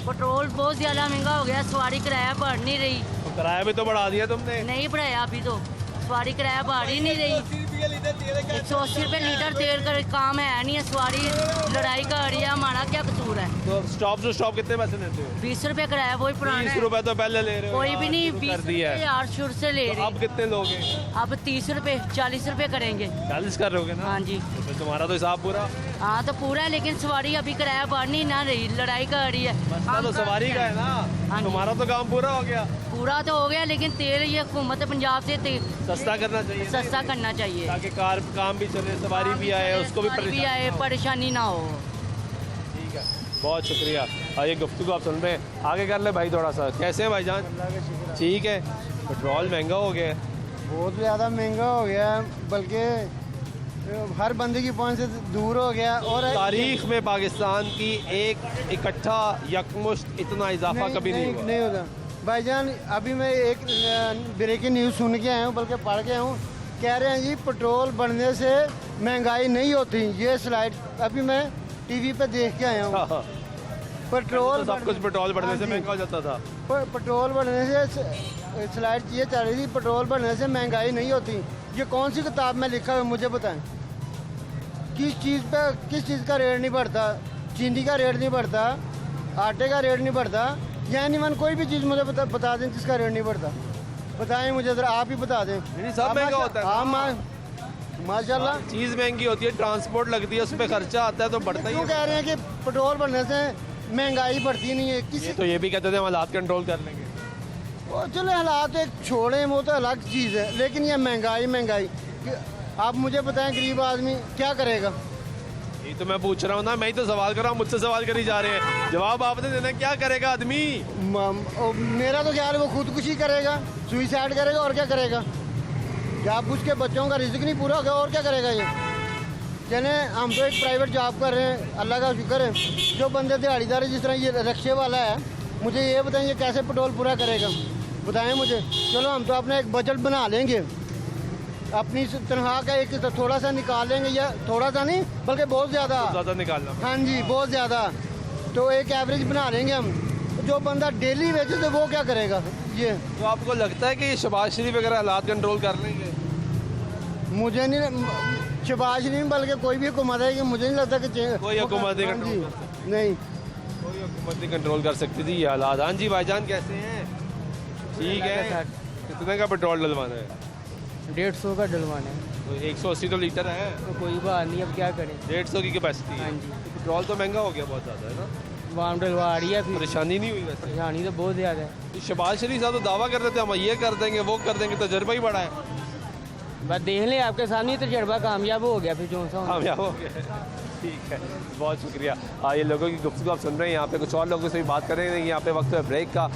[SPEAKER 10] पेट्रोल बहुत ज़्यादा महंगा हो गया, सवारी किराया बढ़ नहीं रही।
[SPEAKER 1] तो किराया भी तो बढ़ा दिया तुमने।
[SPEAKER 10] नहीं बढ़ाया अभी तो, सवारी किराया बढ़ ही नहीं रही। 180 रुपये लीटर तेल का काम है नहीं है, सवारी लड़ाई कर रही है, हमारा क्या कसूर है।
[SPEAKER 1] तो स्टॉप से स्टॉप कितने पैसे लेते हो?
[SPEAKER 10] 20 रुपये किराया, वही पुराना
[SPEAKER 1] 20
[SPEAKER 10] है।
[SPEAKER 1] रुपए तो पहले ले रहे हो।
[SPEAKER 10] कोई भी नहीं,
[SPEAKER 1] शुरू
[SPEAKER 10] 20
[SPEAKER 1] कर दिया
[SPEAKER 10] रुपये
[SPEAKER 1] है।
[SPEAKER 10] यार शुरू से ले
[SPEAKER 1] तो
[SPEAKER 10] रहे।
[SPEAKER 1] अब कितने लोगे?
[SPEAKER 10] अब 30 रुपये 40 रुपये करेंगे।
[SPEAKER 1] 40 कर रहोगे ना?
[SPEAKER 10] हाँ जी।
[SPEAKER 1] तो फिर तुम्हारा तो हिसाब पूरा।
[SPEAKER 10] हाँ तो पूरा है, लेकिन सवारी अभी किराया बढ़ नहीं ना रही, लड़ाई कर रही है।
[SPEAKER 1] मसला
[SPEAKER 10] हम
[SPEAKER 1] तो सवारी का है ना।
[SPEAKER 10] हाँ जी।
[SPEAKER 1] तुम्हारा तो काम पूरा हो गया।
[SPEAKER 10] पूरा तो हो गया, लेकिन तेल ये हुकूमत पंजाब से
[SPEAKER 1] सस्ता करना चाहिए ना,
[SPEAKER 10] सस्ता करना चाहिए,
[SPEAKER 1] ताकि कार काम भी चले, सवारी भी आए, उसको भी
[SPEAKER 10] सवारी भी आए,
[SPEAKER 1] परेशानी।
[SPEAKER 10] परेशानी ना हो।
[SPEAKER 1] ठीक है, बहुत शुक्रिया। ये गुफ्तगू आप सुन रहे हैं, आगे कर ले भाई थोड़ा सा। कैसे हैं भाईजान? ठीक है। पेट्रोल महंगा हो गया है।
[SPEAKER 11] बहुत ज़्यादा महंगा हो गया है, बल्कि हर बंदे की पहुंच से दूर हो गया। और
[SPEAKER 1] तारीख में पाकिस्तान की एक इकट्ठा यकमुश्त इतना इजाफा कभी नहीं हुआ।
[SPEAKER 11] नहीं होगा भाईजान। अभी मैं एक ब्रेकिंग न्यूज़ सुन के आया हूँ, बल्कि पढ़ के आया हूँ। कह रहे हैं जी पेट्रोल बढ़ने से महंगाई नहीं होती। ये स्लाइड अभी मैं टीवी पे देख के आया हूँ। पेट्रोल
[SPEAKER 1] तो सब कुछ पेट्रोल बढ़ने से
[SPEAKER 11] हाँ जी।
[SPEAKER 1] महंगा हो जाता था।
[SPEAKER 11] पेट्रोल बढ़ने से स्लाइड ये चल रही थी, पेट्रोल बढ़ने से महंगाई नहीं होती। ये कौन सी किताब में लिखा है मुझे बताएं। किस चीज़ का रेट नहीं बढ़ता? चीनी का रेट नहीं बढ़ता, आटे का रेट नहीं बढ़ता, या नहीं कोई भी चीज़ मुझे बता दें जिसका रेट नहीं बढ़ता। बताएं मुझे ज़रा, आप ही बता दें।
[SPEAKER 1] सब महंगा होता है।
[SPEAKER 11] हाँ माशाल्लाह
[SPEAKER 1] चीज़ महंगी होती है, ट्रांसपोर्ट लगती है, उस पर खर्चा आता है तो बढ़ता ही
[SPEAKER 11] क्यों
[SPEAKER 1] है।
[SPEAKER 11] कह रहे हैं कि पेट्रोल बढ़ने से महंगाई बढ़ती नहीं है? किसी
[SPEAKER 1] तो ये भी कहते थे हम हालात कंट्रोल कर लेंगे।
[SPEAKER 11] वो चलो हालात एक छोड़े, वो तो अलग चीज़ है, लेकिन ये महंगाई आप मुझे बताएं गरीब आदमी क्या करेगा?
[SPEAKER 1] ये तो मैं पूछ रहा हूँ ना, मैं ही तो सवाल कर रहा हूँ, मुझसे सवाल करी जा रहे हैं। जवाब आपने देना, क्या करेगा आदमी?
[SPEAKER 11] मेरा तो ख्याल है वो खुदकुशी करेगा, सुइसाइड करेगा, और क्या करेगा? जब उसके बच्चों का रिस्क नहीं पूरा होगा और क्या करेगा ये? चले हम तो एक प्राइवेट जॉब कर रहे हैं, अल्लाह का शुक्र है। जो बंदे दिहाड़ीदार है, जिस तरह ये रिक्शे वाला है, मुझे ये बताएं ये कैसे पेट्रोल पूरा करेगा? बताएं मुझे। चलो हम तो अपना एक बजट बना लेंगे, अपनी तनख्वाह का एक थोड़ा सा निकाल लेंगे, या थोड़ा सा नहीं बल्कि बहुत ज़्यादा
[SPEAKER 1] निकालना।
[SPEAKER 11] हाँ जी, बहुत ज़्यादा। तो एक एवरेज बना लेंगे हम। जो बंदा डेली वेजेस है वो क्या करेगा? ये
[SPEAKER 1] तो आपको लगता है कि ये शहबाज शरीफ वगैरह हालात कंट्रोल कर लेंगे?
[SPEAKER 11] मुझे नहीं, शहबाज शरीफ बल्कि कोई भी हुकूमत है कि मुझे नहीं लगता कि
[SPEAKER 1] कोई हुकूमत नहीं कंट्रोल कर सकती।
[SPEAKER 11] नहीं,
[SPEAKER 1] कोई हुकूमत नहीं कंट्रोल कर सकती थी ये हालात। हाँ जी भाईजान, कैसे हैं? ठीक है। कितने का पेट्रोल डलवाना है?
[SPEAKER 12] 150 का डलवाना है।
[SPEAKER 1] तो 180 तो लीटर है,
[SPEAKER 12] तो कोई बात नहीं, अब क्या करें।
[SPEAKER 1] 150 की कैपेसिटी है।
[SPEAKER 12] हाँ जी।
[SPEAKER 1] तो पेट्रोल तो महंगा हो गया बहुत ज़्यादा, है ना?
[SPEAKER 12] वाम डलवा रही है, फिर
[SPEAKER 1] परेशानी नहीं हुई वैसे?
[SPEAKER 12] परेशानी तो बहुत ज़्यादा है।
[SPEAKER 1] शहबाज शरीफ साहब तो दावा कर रहे थे हम ये कर देंगे, वो कर देंगे, तजर्बा ही बड़ा है।
[SPEAKER 12] बस देख लें, आपके सामने तजर्बा कामयाब हो गया, फिर जो सा होना।
[SPEAKER 1] कामयाब हो गया। ठीक है, बहुत शुक्रिया। ये लोगों की गुफ्तगू आप सुन रहे हैं। यहाँ पे कुछ और लोगों से भी बात करेंगे। यहाँ पे वक्त है ब्रेक का।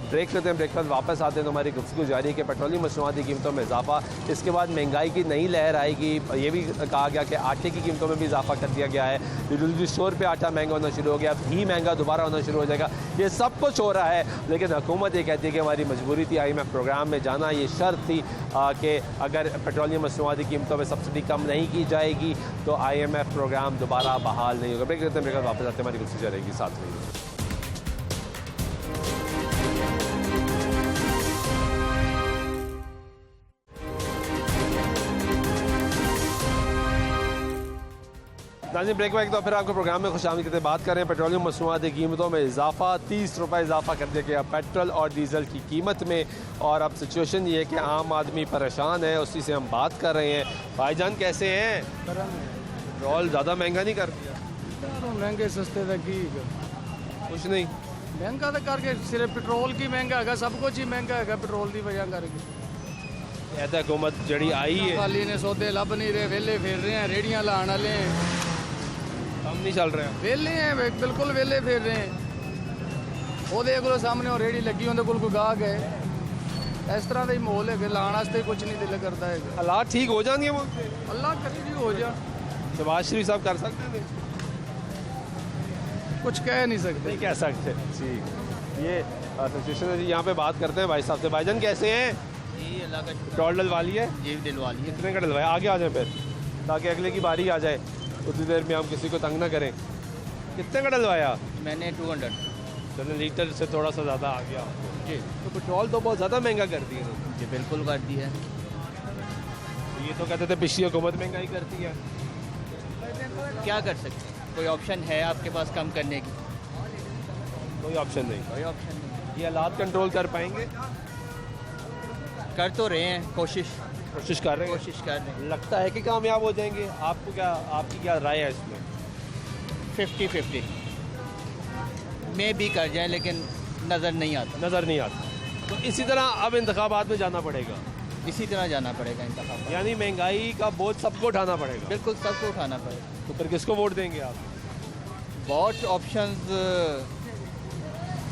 [SPEAKER 1] ब्रेक करते हैं, ब्रेक के बाद वापस आते हैं तो हमारी गुफ्तगू जारी है कि पेट्रोलियम मसनूआत की कीमतों में इजाफा, इसके बाद महंगाई की नई लहर आएगी। ये भी कहा गया कि आटे की कीमतों में भी इजाफा कर दिया गया है। रिटेल स्टोर पर आटा महंगा होना शुरू हो गया, घी महंगा दोबारा होना शुरू हो जाएगा। ये सब कुछ हो रहा है, लेकिन हुकूमत ये कहती है कि हमारी मजबूरी थी IMF प्रोग्राम में जाना। ये शर्त थी कि अगर पेट्रोलियम मसनूआत की कीमतों में सब्सिडी कम नहीं की जाएगी तो IMF प्रोग्राम दोबारा बहाल नहीं होगा। ब्रेक करते हैं, ब्रेक वापस आते हैं, हमारी गुफ्तगू रहेगी, साथ में। नाज़रीन, ब्रेक तो फिर आपको प्रोग्राम में खुशामदीद करते बात कर रहे हैं। पेट्रोलियम मसनूआत की कीमतों में इजाफा, 30 रुपये इजाफा कर दिया गया पेट्रोल और डीजल की कीमत में। और अब सिचुएशन ये है कि आम आदमी परेशान है, उसी से हम बात कर रहे हैं। भाईजान कैसे हैं? पेट्रोल ज़्यादा महंगा नहीं कर दिया?
[SPEAKER 13] महंगे सस्ते तक की
[SPEAKER 1] कुछ नहीं
[SPEAKER 13] महंगा तो करके सिर्फ पेट्रोल की महंगा है, सब कुछ ही महंगा है पेट्रोल की वजह करके।
[SPEAKER 1] कहता हुकूमत जड़ी आई है,
[SPEAKER 13] खाली ने सौदे लब नहीं रहे, वेले फिर रहे हैं, रेड़ियाँ लाने वाले हैं,
[SPEAKER 1] हम नहीं चल रहे हैं,
[SPEAKER 13] वेले हैं, बिल्कुल वेले फिर रहे हैं। वो देख लो सामने और रेड़ी लगी उन्हें कोल गाहक है। इस तरह का ही माहौल है कि लाने वास्ते कुछ नहीं दिल करता है।
[SPEAKER 1] हालात ठीक हो जाएंगे वो,
[SPEAKER 13] अल्लाह करे जी हो जा।
[SPEAKER 1] शहबाज शरीफ साहब कर सकते थे?
[SPEAKER 13] कुछ कह नहीं सकते।
[SPEAKER 1] नहीं कह सकते। ठीक, ये सिचुएशन है जी। यहाँ पे बात करते हैं भाई साहब से। भाईजान कैसे हैं?
[SPEAKER 14] जी अल्लाह का
[SPEAKER 1] पेट्रोल डलवा लिए?
[SPEAKER 14] जी दिलवा लिए।
[SPEAKER 1] कितने का डलवाया? आगे आ जाए फिर, ताकि अगले की बारी आ जाए, उतनी देर में हम किसी को तंग ना करें। कितने का डलवाया?
[SPEAKER 14] मैंने 200।
[SPEAKER 1] चलो लीटर से थोड़ा सा ज़्यादा आ गया
[SPEAKER 14] जी।
[SPEAKER 1] तो पेट्रोल तो बहुत ज़्यादा महंगा कर दिया इन्होंने।
[SPEAKER 14] जी बिल्कुल कर दी है।
[SPEAKER 1] ये तो कहते थे पिछली हुकूमत महंगाई करती है।
[SPEAKER 14] क्या कर सकते हैं, कोई ऑप्शन है आपके पास कम करने की?
[SPEAKER 1] कोई ऑप्शन नहीं।
[SPEAKER 14] कोई ऑप्शन नहीं।
[SPEAKER 1] ये हालात कंट्रोल कर पाएंगे?
[SPEAKER 14] कर तो रहे हैं, कोशिश
[SPEAKER 1] कर रहे हैं।
[SPEAKER 14] कोशिश कर रहे हैं।
[SPEAKER 1] लगता है कि कामयाब हो जाएंगे? आपको क्या, आपकी क्या राय है इसमें?
[SPEAKER 14] 50-50 में भी कर जाए, लेकिन नज़र नहीं आता।
[SPEAKER 1] नज़र नहीं आता। तो इसी तरह अब इंतखाबात में जाना पड़ेगा।
[SPEAKER 14] इसी तरह जाना पड़ेगा इंतखाब।
[SPEAKER 1] यानी महंगाई का बोझ सबको उठाना पड़ेगा।
[SPEAKER 14] बिल्कुल सबको उठाना पड़ेगा।
[SPEAKER 1] तो फिर किसको वोट देंगे आप?
[SPEAKER 14] बहुत ऑप्शंस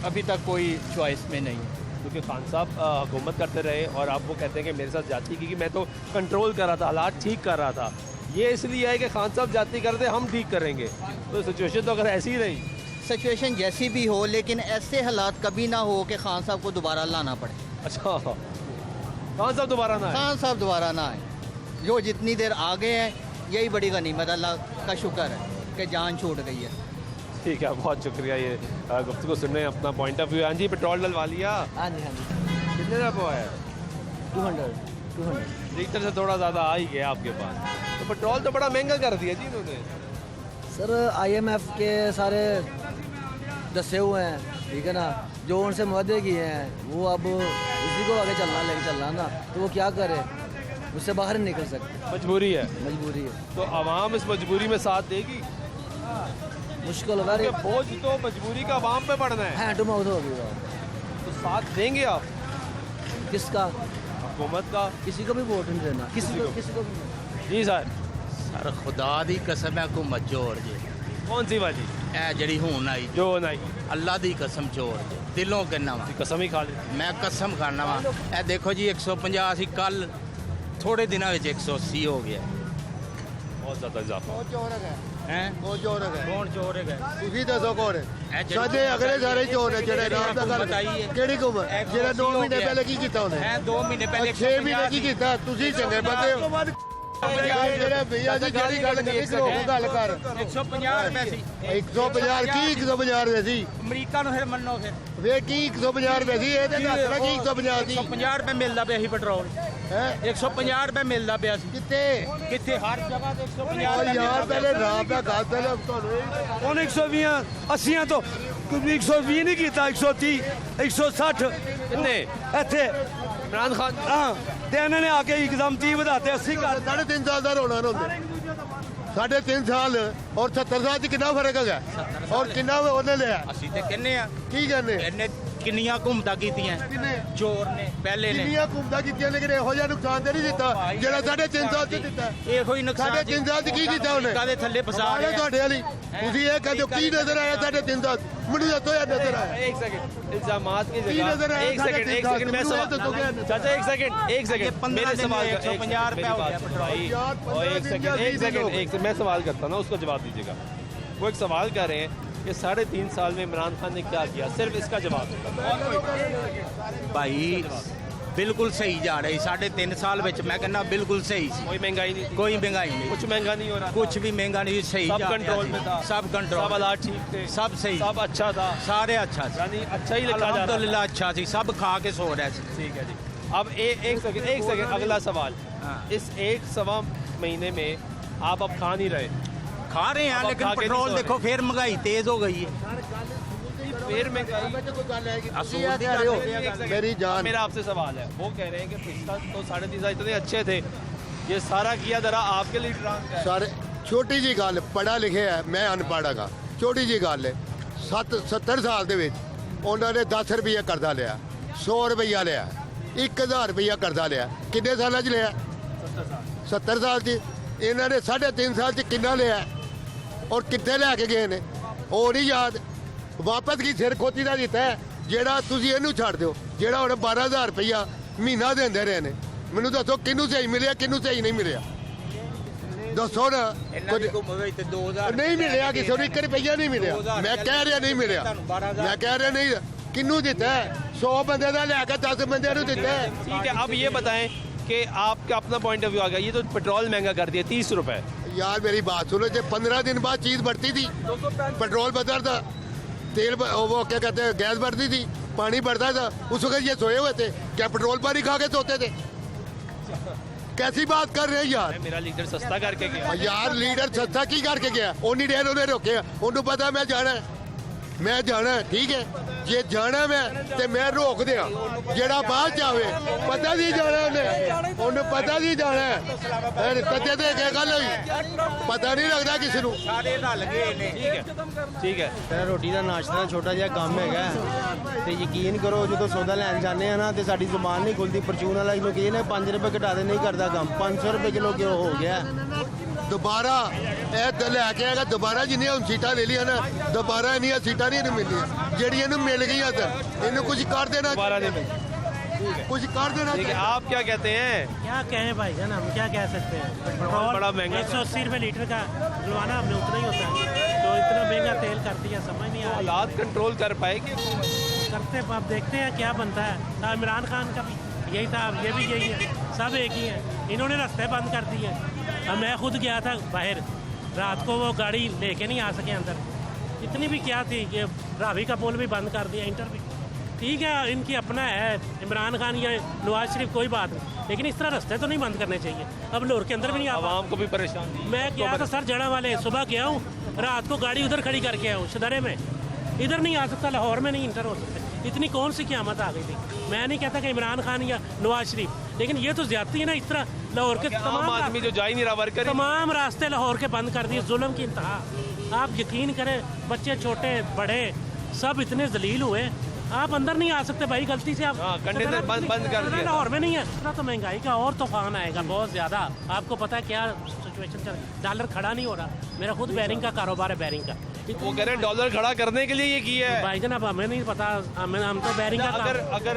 [SPEAKER 14] अभी तक कोई चॉइस में नहीं है।
[SPEAKER 1] क्योंकि खान साहब हुकूमत करते रहे और आप वो कहते हैं कि मेरे साथ जाती की, मैं तो कंट्रोल कर रहा था, हालात ठीक कर रहा था। ये इसलिए है कि खान साहब जाती करते, हम ठीक करेंगे। तो सिचुएशन तो अगर ऐसी ही रही,
[SPEAKER 14] सिचुएशन जैसी भी हो, लेकिन ऐसे हालात कभी ना हो कि खान साहब को दोबारा लाना पड़े।
[SPEAKER 1] अच्छा, खान साहब दोबारा ना आए?
[SPEAKER 14] खान साहब दोबारा ना आए। जो जितनी देर आगे हैं, यही बड़ी गनीमत, अल्लाह का शुक्र है कि जान छूट गई है।
[SPEAKER 1] ठीक है, बहुत शुक्रिया ये गुफ्तगू सुनने, अपना पॉइंट ऑफ व्यू। हाँ जी, पेट्रोल डलवा लिया?
[SPEAKER 14] हाँ जी हाँ जी।
[SPEAKER 1] कितने का हुआ है?
[SPEAKER 14] 200
[SPEAKER 1] लीटर से थोड़ा ज़्यादा आ ही गया आपके पास। तो पेट्रोल तो बड़ा महंगा कर दिया जी इन्होंने।
[SPEAKER 12] सर IMF के सारे दसे हुए हैं, ठीक है ना, जो उनसे मुआदे किए हैं वो अब उसी को आगे लेके चलना ना, तो वो क्या करे, उससे बाहर नहीं निकल सकते।
[SPEAKER 1] मजबूरी है।
[SPEAKER 12] मजबूरी है।
[SPEAKER 1] तो आवाम इस मजबूरी में साथ देगी?
[SPEAKER 12] मुश्किल होगा।
[SPEAKER 1] बोझ तो मजबूरी का आवाम पे पड़ना है।
[SPEAKER 12] हैंड टू माउथ होगी।
[SPEAKER 1] तो साथ देंगे आप?
[SPEAKER 12] किसका?
[SPEAKER 1] हुकूमत का?
[SPEAKER 12] किसी को भी वोट नहीं देना। किसी को भी।
[SPEAKER 1] जी सर।
[SPEAKER 15] सर खुदा दी कसम है को मत जोड़ जे।
[SPEAKER 1] कौन सी वाली?
[SPEAKER 15] ए जड़ी हुन आई
[SPEAKER 1] जो आई
[SPEAKER 15] अल्लाह दी कसम जोड़ जे, दिलों कहना वा।
[SPEAKER 1] कसम ही खा ली।
[SPEAKER 15] मैं कसम खाना वा। ए देखो जी 150 सी, कल थोड़े दिनों में 180 हो गया।
[SPEAKER 1] बहुत ज़्यादा इजाफा।
[SPEAKER 15] हैं
[SPEAKER 8] कौन चोर है?
[SPEAKER 15] कौन चोर है?
[SPEAKER 8] ਤੁਸੀਂ ਦੱਸੋ ਕੌਣ ਹੈ? ਸਾਡੇ ਅਗਲੇ ਸਾਰੇ ਚੋਰ ਨੇ ਜਿਹੜੇ ਰਾਤ ਦਾ ਗੱਲ ਕਿਹੜੀ ਕੁਮ ਜਿਹੜਾ 2 ਮਹੀਨੇ ਪਹਿਲੇ ਕੀ ਕੀਤਾ ਉਹਨੇ?
[SPEAKER 15] 2 ਮਹੀਨੇ ਪਹਿਲੇ
[SPEAKER 8] 6 ਮਹੀਨੇ ਕੀ ਕੀਤਾ? ਤੁਸੀਂ ਚੰਗੇ ਬੰਦੇ ਹੋ। ਜਿਹੜਾ ਭਈਆ ਜੀ ਜਿਹੜੀ ਗੱਲ ਕਰੀ ਕਰੋ ਗੱਲ ਕਰ।
[SPEAKER 15] 150 ਰੁਪਏ ਸੀ।
[SPEAKER 8] 150 ਕੀ 150 ਰੁਪਏ ਸੀ?
[SPEAKER 15] ਅਮਰੀਕਾ ਨੂੰ ਫਿਰ ਮੰਨੋ ਫਿਰ।
[SPEAKER 8] ਵੇ ਕੀ 150 ਰੁਪਏ ਸੀ? ਇਹਦੇ ਦੱਸਣਾ ਕੀ 150 ਸੀ?
[SPEAKER 15] 150 ਰੁਪਏ ਮਿਲਦਾ ਪਿਆ ਸੀ ਪੈਟਰੋਲ।
[SPEAKER 8] ਹੈ
[SPEAKER 15] 150 ਰੁਪਏ ਮਿਲਦਾ ਪਿਆ ਸੀ।
[SPEAKER 8] ਕਿੱਥੇ
[SPEAKER 15] ਕਿੱਥੇ? ਹਰ ਜਗ੍ਹਾ ਤੇ 150
[SPEAKER 8] ਉਹ ਯਾਰ ਪਹਿਲੇ ਰਾਤ ਦਾ ਗੱਲ ਪਹਿਲੇ ਤੁਹਾਨੂੰ
[SPEAKER 6] ਉਹਨੇ 120 80 ਤੋਂ 120 ਨਹੀਂ ਕੀਤਾ, 130 160
[SPEAKER 1] कितने?
[SPEAKER 6] ਇੱਥੇ
[SPEAKER 1] इमरान खान।
[SPEAKER 6] ਹਾਂ, ਤੇ ਇਹਨਾਂ ਨੇ ਆ ਕੇ ਇੱਕਦਮ 30 ਵਧਾਤੇ 80 ਕਰ।
[SPEAKER 8] 3.5 ਸਾਲ ਦਾ ਰੋਣਾ ਹੁੰਦੇ 3.5 ਸਾਲ ਔਰ 70 ਸਾਲ ਚ ਕਿੰਨਾ ਫਰਕ ਹੈਗਾ? ਔਰ ਕਿੰਨਾ ਉਹਨੇ ਲਿਆ?
[SPEAKER 15] ਅਸੀਂ ਤੇ ਕਹਿੰਨੇ ਆ
[SPEAKER 8] ਕੀ ਕਹਿੰਦੇ?
[SPEAKER 15] ਇਹਨੇ ਕਿੰਨੀਆਂ ਘੁੰਮਦਾ ਕੀਤੀਆਂ ਚੋਰ ਨੇ ਪਹਿਲੇ ਨੇ।
[SPEAKER 8] ਕਿੰਨੀਆਂ ਘੁੰਮਦਾ ਕੀਤੀਆਂ, ਲੇਕਿਨ ਇਹੋ ਜਿਹਾ ਨੁਕਸਾਨ ਤੇ ਨਹੀਂ ਦਿੱਤਾ ਜਿਹੜਾ 3.5 ਸਾਲ ਚ ਦਿੱਤਾ।
[SPEAKER 15] ਇਹੋ ਹੀ ਨੁਕਸਾਨ
[SPEAKER 8] 3.5 ਸਾਲ ਚ ਕੀ ਕੀਤਾ ਉਹਨੇ?
[SPEAKER 15] ਕਾਦੇ ਥੱਲੇ ਫਸਾ ਰਿਹਾ
[SPEAKER 8] ਤੁਹਾਡੇ ਵਾਲੀ। ਤੁਸੀਂ ਇਹ ਕਹਿੰਦੇ ਹੋ ਕੀ ਨਜ਼ਰ ਆਇਆ 3.5 ਸਾਲ? ਮੈਨੂੰ ਦੱਸੋ ਯਾਰ नजर आया।
[SPEAKER 1] एक सेकंड, इल्जामात की
[SPEAKER 8] की नजर
[SPEAKER 1] जगह
[SPEAKER 8] आया?
[SPEAKER 1] एक सेकंड मैं सवाल चाचा एक सेकंड मेरे सवाल का
[SPEAKER 15] 150 रुपए हो गया
[SPEAKER 1] भाई और एक सेकंड मैं सवाल करता ना, उसको जवाब दीजिएगा। वो एक सवाल कर रहे हैं कि 3.5 साल में इमरान खान ने क्या किया, सिर्फ इसका जवाब।
[SPEAKER 15] भाई बिल्कुल सही जा रही 3.5 साल में, मैं कहना बिल्कुल सही सी।
[SPEAKER 1] कोई महंगाई नहीं?
[SPEAKER 15] कोई महंगाई नहीं,
[SPEAKER 1] कुछ महंगा नहीं हो रहा,
[SPEAKER 15] कुछ भी महंगा नहीं, सही
[SPEAKER 1] सब कंट्रोल में था।
[SPEAKER 15] सब कंट्रोल,
[SPEAKER 1] सब हालात ठीक थे,
[SPEAKER 15] सब सही,
[SPEAKER 1] सब अच्छा था,
[SPEAKER 15] सारे अच्छा था,
[SPEAKER 1] यानी अच्छा ही लिखा जा रहा है।
[SPEAKER 15] अल्हम्दुलिल्लाह अच्छा सी, सब खा के सो रहे थे।
[SPEAKER 1] ठीक है जी। अब एक सेकंड अगला सवाल। इस 1.25 महीने में आप अब खा नहीं रहे?
[SPEAKER 15] खा रहे हैं, लेकिन पेट्रोल देखो फिर महंगाई तेज हो गई है।
[SPEAKER 1] फिर
[SPEAKER 8] मेरी जान,
[SPEAKER 1] मेरा आपसे सवाल है, वो कह रहे हैं कि पिछला तो 3.5 साल इतने अच्छे थे, ये सारा किया जरा आपके लिए
[SPEAKER 8] सारे छोटी जी गल, पढ़ा लिखे है, मैं अनपढ़ हाँ। छोटी जी गल है, 70 साल ਦੇ ਵਿੱਚ ਉਹਨਾਂ ਨੇ 10 ਰੁਪਏ ਕਰਜ਼ਾ ਲਿਆ, 100 ਰੁਪਇਆ ਲਿਆ, 1000 ਰੁਪਇਆ ਕਰਜ਼ਾ ਲਿਆ। ਕਿੰਨੇ ਸਾਲਾਂ 'ਚ ਲਿਆ? 70 ਸਾਲ 'ਚ। ਇਹਨਾਂ ਨੇ 3.5 ਸਾਲ 'ਚ ਕਿੰਨਾ ਲਿਆ ਔਰ ਕਿੱਥੇ ਲੈ ਕੇ ਗਏ ਨੇ ਉਹ ਨਹੀਂ ਯਾਦ। ਵਾਪਸ ਕੀ ਸਿਰ ਖੋਤੀ ਦਾ ਦਿੱਤਾ ਹੈ ਜਿਹੜਾ ਤੁਸੀਂ ਇਹਨੂੰ ਛੱਡ ਦਿਓ, ਜਿਹੜਾ ਹੁਣ 12000 ਰੁਪਇਆ ਮਹੀਨਾ ਦਿੰਦੇ ਰਹੇ ਨੇ। ਮੈਨੂੰ ਦੱਸੋ ਕਿਹਨੂੰ ਸਹੀ ਮਿਲਿਆ, ਕਿਹਨੂੰ ਸਹੀ ਨਹੀਂ ਮਿਲਿਆ? ਦੱਸੋ ਨਾ। ਨਹੀਂ ਮਿਲਿਆ, ਕਿਸੇ ਨੂੰ 1 ਰੁਪਇਆ ਨਹੀਂ ਮਿਲਿਆ। ਮੈਂ ਕਹਿ ਰਿਹਾ ਨਹੀਂ ਮਿਲਿਆ, ਮੈਂ ਕਹਿ ਰਿਹਾ ਨਹੀਂ
[SPEAKER 16] किन्नू दिता है 100 बंदे का लैके 10 बंदे दिता है।
[SPEAKER 1] ठीक है, अब ये बताएं कि आपका अपना पॉइंट ऑफ व्यू आ गया, ये तो पेट्रोल महंगा कर दिया 30 रुपए।
[SPEAKER 16] यार मेरी बात सुनो, जब 15 दिन बाद चीज़ बढ़ती थी, पेट्रोल बढ़ता था, तेल वो क्या कहते हैं गैस बढ़ती थी, पानी बढ़ता था, उस वक्त ये सोए हुए थे क्या? पेट्रोल पर ही खा के सोते थे? कैसी बात कर रहे हैं यार?
[SPEAKER 1] मेरा लीडर सस्ता करके गया।
[SPEAKER 16] यार लीडर सस्ता की करके गया? उन्नी देर उन्हें रोके, उन्होंने पता मैं जाना है, ठीक है जे जाना मैं रोक दिया, जेड़ा बाद जावे पता नहीं जाना उन्हें पता नहीं जाना है, कदे दे के गल हुई पता नहीं लगता किसी को।
[SPEAKER 1] ठीक है,
[SPEAKER 17] तेरा रोटी का नाश्ता छोटा जिहा काम है ते यकीन करो जो सौदा लैन जाने हैं ना तो साडी जुबान नहीं खुलती। परचून वाला लोग ये 5 रुपए घटा दे नहीं करता काम, 500 रुपए किलो क्यों हो गया।
[SPEAKER 16] दोबारा लैके आएगा, दोबारा जिन्हें हम सीटा ले लिया ना, दोबारा इन्नियां सीटा नहीं मिलियां जड़ियां मिल गई इन्हें कुछ कर देना, कुछ कर देना।
[SPEAKER 1] ठीक है, आप क्या कहते हैं?
[SPEAKER 18] क्या कहें भाईजान, हम क्या कह सकते हैं। पेट्रोल
[SPEAKER 1] बड़ा महंगा
[SPEAKER 18] 180 रुपए लीटर का डलवाना हमने उतना ही होता है, तो इतना महंगा तेल कर दिया, समझ नहीं आ रहा।
[SPEAKER 1] हालात कंट्रोल कर पाएंगे?
[SPEAKER 18] करते अब देखते हैं क्या बनता है। इमरान खान का भी यही था, अब ये भी यही है, सब एक ही है। इन्होंने रास्ते बंद कर दिए। अब मैं खुद गया था बाहर, रात को वो गाड़ी लेके नहीं आ सके अंदर। इतनी भी क्या थी कि रावी का पुल भी बंद कर दिया, इंटर भी। ठीक है, इनकी अपना है, इमरान खान या नवाज शरीफ कोई बात नहीं, लेकिन इस तरह रास्ते तो नहीं बंद करने चाहिए। अब लाहौर के अंदर भी नहीं, आवाम
[SPEAKER 1] को भी परेशान।
[SPEAKER 18] मैं गया था सर जड़ा वाले, सुबह गया हूँ, रात को गाड़ी उधर खड़ी करके आया हूँ शदरे में। इधर नहीं आ सकता, लाहौर में नहीं इंटर हो सकते। इतनी कौन सी क़यामत आ गई थी। मैं नहीं कहता कि इमरान खान या नवाज शरीफ, लेकिन ये तो ज्यादती है ना। इस तरह लाहौर के तमाम
[SPEAKER 1] आदमी जो जा ही नहीं रहा वर्कर,
[SPEAKER 18] तमाम रास्ते लाहौर के बंद कर दिए, जुल्म की इंतहा। आप यकीन करें, बच्चे छोटे बड़े सब इतने जलील हुए, आप अंदर नहीं आ सकते भाई, गलती से आप
[SPEAKER 1] कंटेनर बंद कर दिया।
[SPEAKER 18] लाहौर में नहीं है। इतना तो महंगाई का और तूफान आएगा बहुत ज्यादा। आपको पता है क्या सिचुएशन चल, डॉलर खड़ा नहीं हो रहा। मेरा खुद बैरिंग का कारोबार है, बैरिंग का।
[SPEAKER 1] वो कह रहे हैं डॉलर खड़ा करने के लिए ये किया है।
[SPEAKER 18] भाई जनाब हमें नहीं पता, हम तो बैरिंग का
[SPEAKER 1] अगर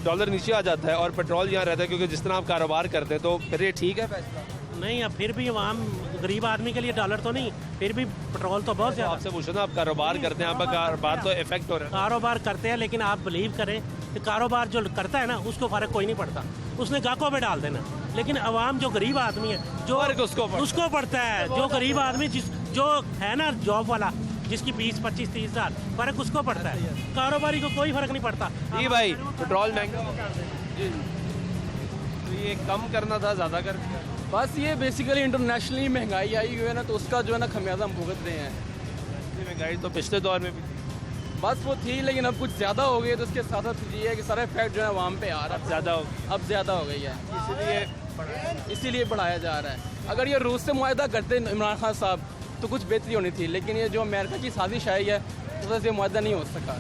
[SPEAKER 1] डॉलर नीचे आ जाता है और पेट्रोल यहाँ रहता है, क्योंकि जिस तरह आप कारोबार करते हैं, तो फिर ये ठीक है फैसला?
[SPEAKER 18] नहीं, अब फिर भी वहाँ गरीब आदमी के लिए डॉलर तो नहीं, फिर भी पेट्रोल तो बहुत ज्यादा।
[SPEAKER 1] आपसे पूछो ना, आप कारोबार करते हैं, आपका कारोबार तो इफेक्ट हो रहा है।
[SPEAKER 18] कारोबार करते हैं, लेकिन आप बिलीव करें कि कारोबार जो करता है ना, उसको फर्क कोई नहीं पड़ता, उसने गाहकों पे डाल देना। लेकिन अवाम जो गरीब आदमी है, जो उसको पड़ता है, जो गरीब आदमी जो है ना जॉब वाला, जिसकी 20-25-30 हज़ार, फर्क उसको पड़ता है। कारोबारी को कोई फर्क नहीं पड़ता।
[SPEAKER 1] जी भाई, पेट्रोल महंगा तो ये कम करना था, ज़्यादा कर दिया।
[SPEAKER 19] बस ये बेसिकली इंटरनेशनली महंगाई आई हुई है ना, तो उसका जो है ना खमियाजा हम भुगत रहे हैं।
[SPEAKER 1] महंगाई तो पिछले दौर में भी
[SPEAKER 19] बस वो थी, लेकिन अब कुछ ज़्यादा हो गई है, तो उसके साथ साथ ये है कि सारा इफेक्ट जो है आवाम पे आ रहा है। अब ज़्यादा हो गई है, इसीलिए बढ़ाया जा रहा है। अगर ये रूस से मुआहदा करते इमरान खान साहब तो कुछ बेहतरी होनी थी, लेकिन ये जो अमेरिका की साजिश आई है, तो ये मुआहदा नहीं हो सका।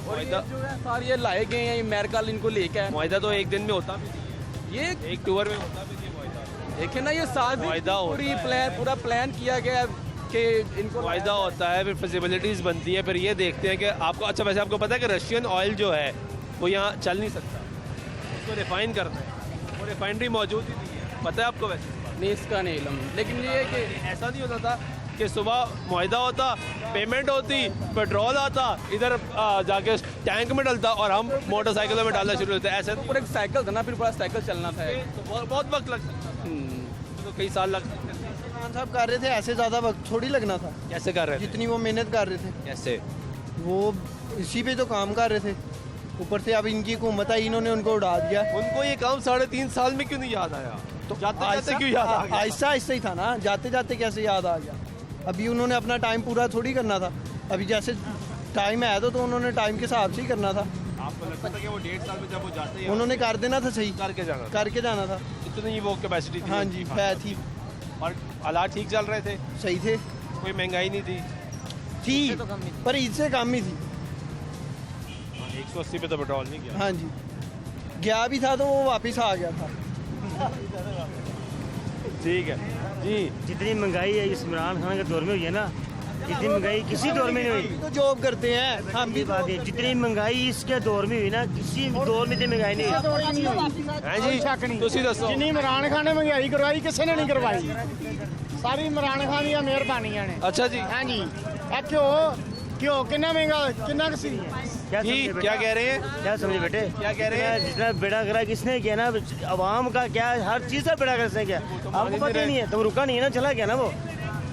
[SPEAKER 19] और ये जो है सारे ये लाए गए हैं, अमेरिका इनको लेके है।
[SPEAKER 1] मुआहदा तो एक दिन में होता भी,
[SPEAKER 19] ये
[SPEAKER 1] एक टूर में होता भी।
[SPEAKER 19] देखे ना, ये साजिश पूरा प्लान किया गया है कि इनको
[SPEAKER 1] फायदा होता है, फिर फिजिबिलिटीज़ बनती है, फिर ये देखते हैं कि आपको अच्छा, वैसे आपको पता है कि रशियन ऑयल जो है वो यहाँ चल नहीं सकता, उसको रिफाइन करना है, वो रिफाइनरी मौजूद ही नहीं है। पता है आपको? वैसे
[SPEAKER 19] नहीं, इसका नहीं इल्म, लेकिन ये कि
[SPEAKER 1] ऐसा नहीं होता था कि सुबह मुआहदा होता, पेमेंट होती, पेट्रोल आता, इधर जाके टैंक में डलता और हम मोटरसाइकिलों में डालना शुरू होते। ऐसे
[SPEAKER 19] पूरा एक साइकिल था ना, फिर पूरा साइकिल चलना था,
[SPEAKER 1] तो बहुत वक्त लग सकता, तो कई साल लग सकते।
[SPEAKER 17] खान साहब कर रहे थे, ऐसे ज़्यादा वक्त थोड़ी लगना था।
[SPEAKER 1] कैसे कर रहे थे?
[SPEAKER 17] जितनी वो मेहनत कर रहे थे।
[SPEAKER 1] कैसे?
[SPEAKER 17] वो इसी पे तो काम कर रहे थे, ऊपर से अब इनकी हुकूमत आई, इन्होंने उनको उड़ा दिया।
[SPEAKER 1] उनको ये काम 3.5 साल में क्यों नहीं याद आया? तो जाते क्यों याद आ गया?
[SPEAKER 17] आहिस्ता आहिस्ता ही था ना, जाते जाते कैसे याद आ गया? अभी उन्होंने अपना टाइम पूरा थोड़ी करना था, अभी जैसे टाइम है तो उन्होंने टाइम के हिसाब से ही करना था।
[SPEAKER 1] आपको लगता था कि वो 1.5 साल में जब वो जाते हैं
[SPEAKER 17] उन्होंने कर देना था, सही
[SPEAKER 1] करके जाना
[SPEAKER 17] था।
[SPEAKER 1] इतनी वो कैपेसिटी थी।
[SPEAKER 17] हाँ जी, थी।
[SPEAKER 1] और हालात ठीक चल रहे थे,
[SPEAKER 17] सही थे,
[SPEAKER 1] कोई महंगाई नहीं थी
[SPEAKER 17] तो पर इससे कम ही थी।
[SPEAKER 1] 180 पे तो पेट्रोल नहीं गया।
[SPEAKER 17] हाँ जी, गया भी था तो वो वापस आ गया था।
[SPEAKER 1] ठीक है जी।
[SPEAKER 2] जितनी महंगाई है इस इमरान खान के दौर में हुई है ना, इतनी महंगाई किसी दौर में नहीं हुई।
[SPEAKER 17] तो जॉब करते हैं हम भी,
[SPEAKER 2] बात है, जितनी महंगाई इसके दौर में हुई ना, किसी दौर में इतनी महंगाई नहीं
[SPEAKER 1] हुई। तुसी दसो,
[SPEAKER 20] जिन्नी इमरान खान ने महंगाई करवाई किसी ने नहीं करवाई, सारी इमरान खान दी मेहरबानियां ने।
[SPEAKER 1] अच्छा जी।
[SPEAKER 20] हाँ जी, घ्यो किन्ना महंगा, किन्ना सी
[SPEAKER 1] जी क्या कह रहे हैं?
[SPEAKER 2] क्या समझे बेटे?
[SPEAKER 1] क्या कह रहे हैं?
[SPEAKER 2] जितना बेड़ा करा किसने किया ना, आवाम का क्या, हर चीज़ का बेड़ा कर किसने किया, आपको पता ही नहीं है, तो रुका नहीं है ना, चला गया ना वो,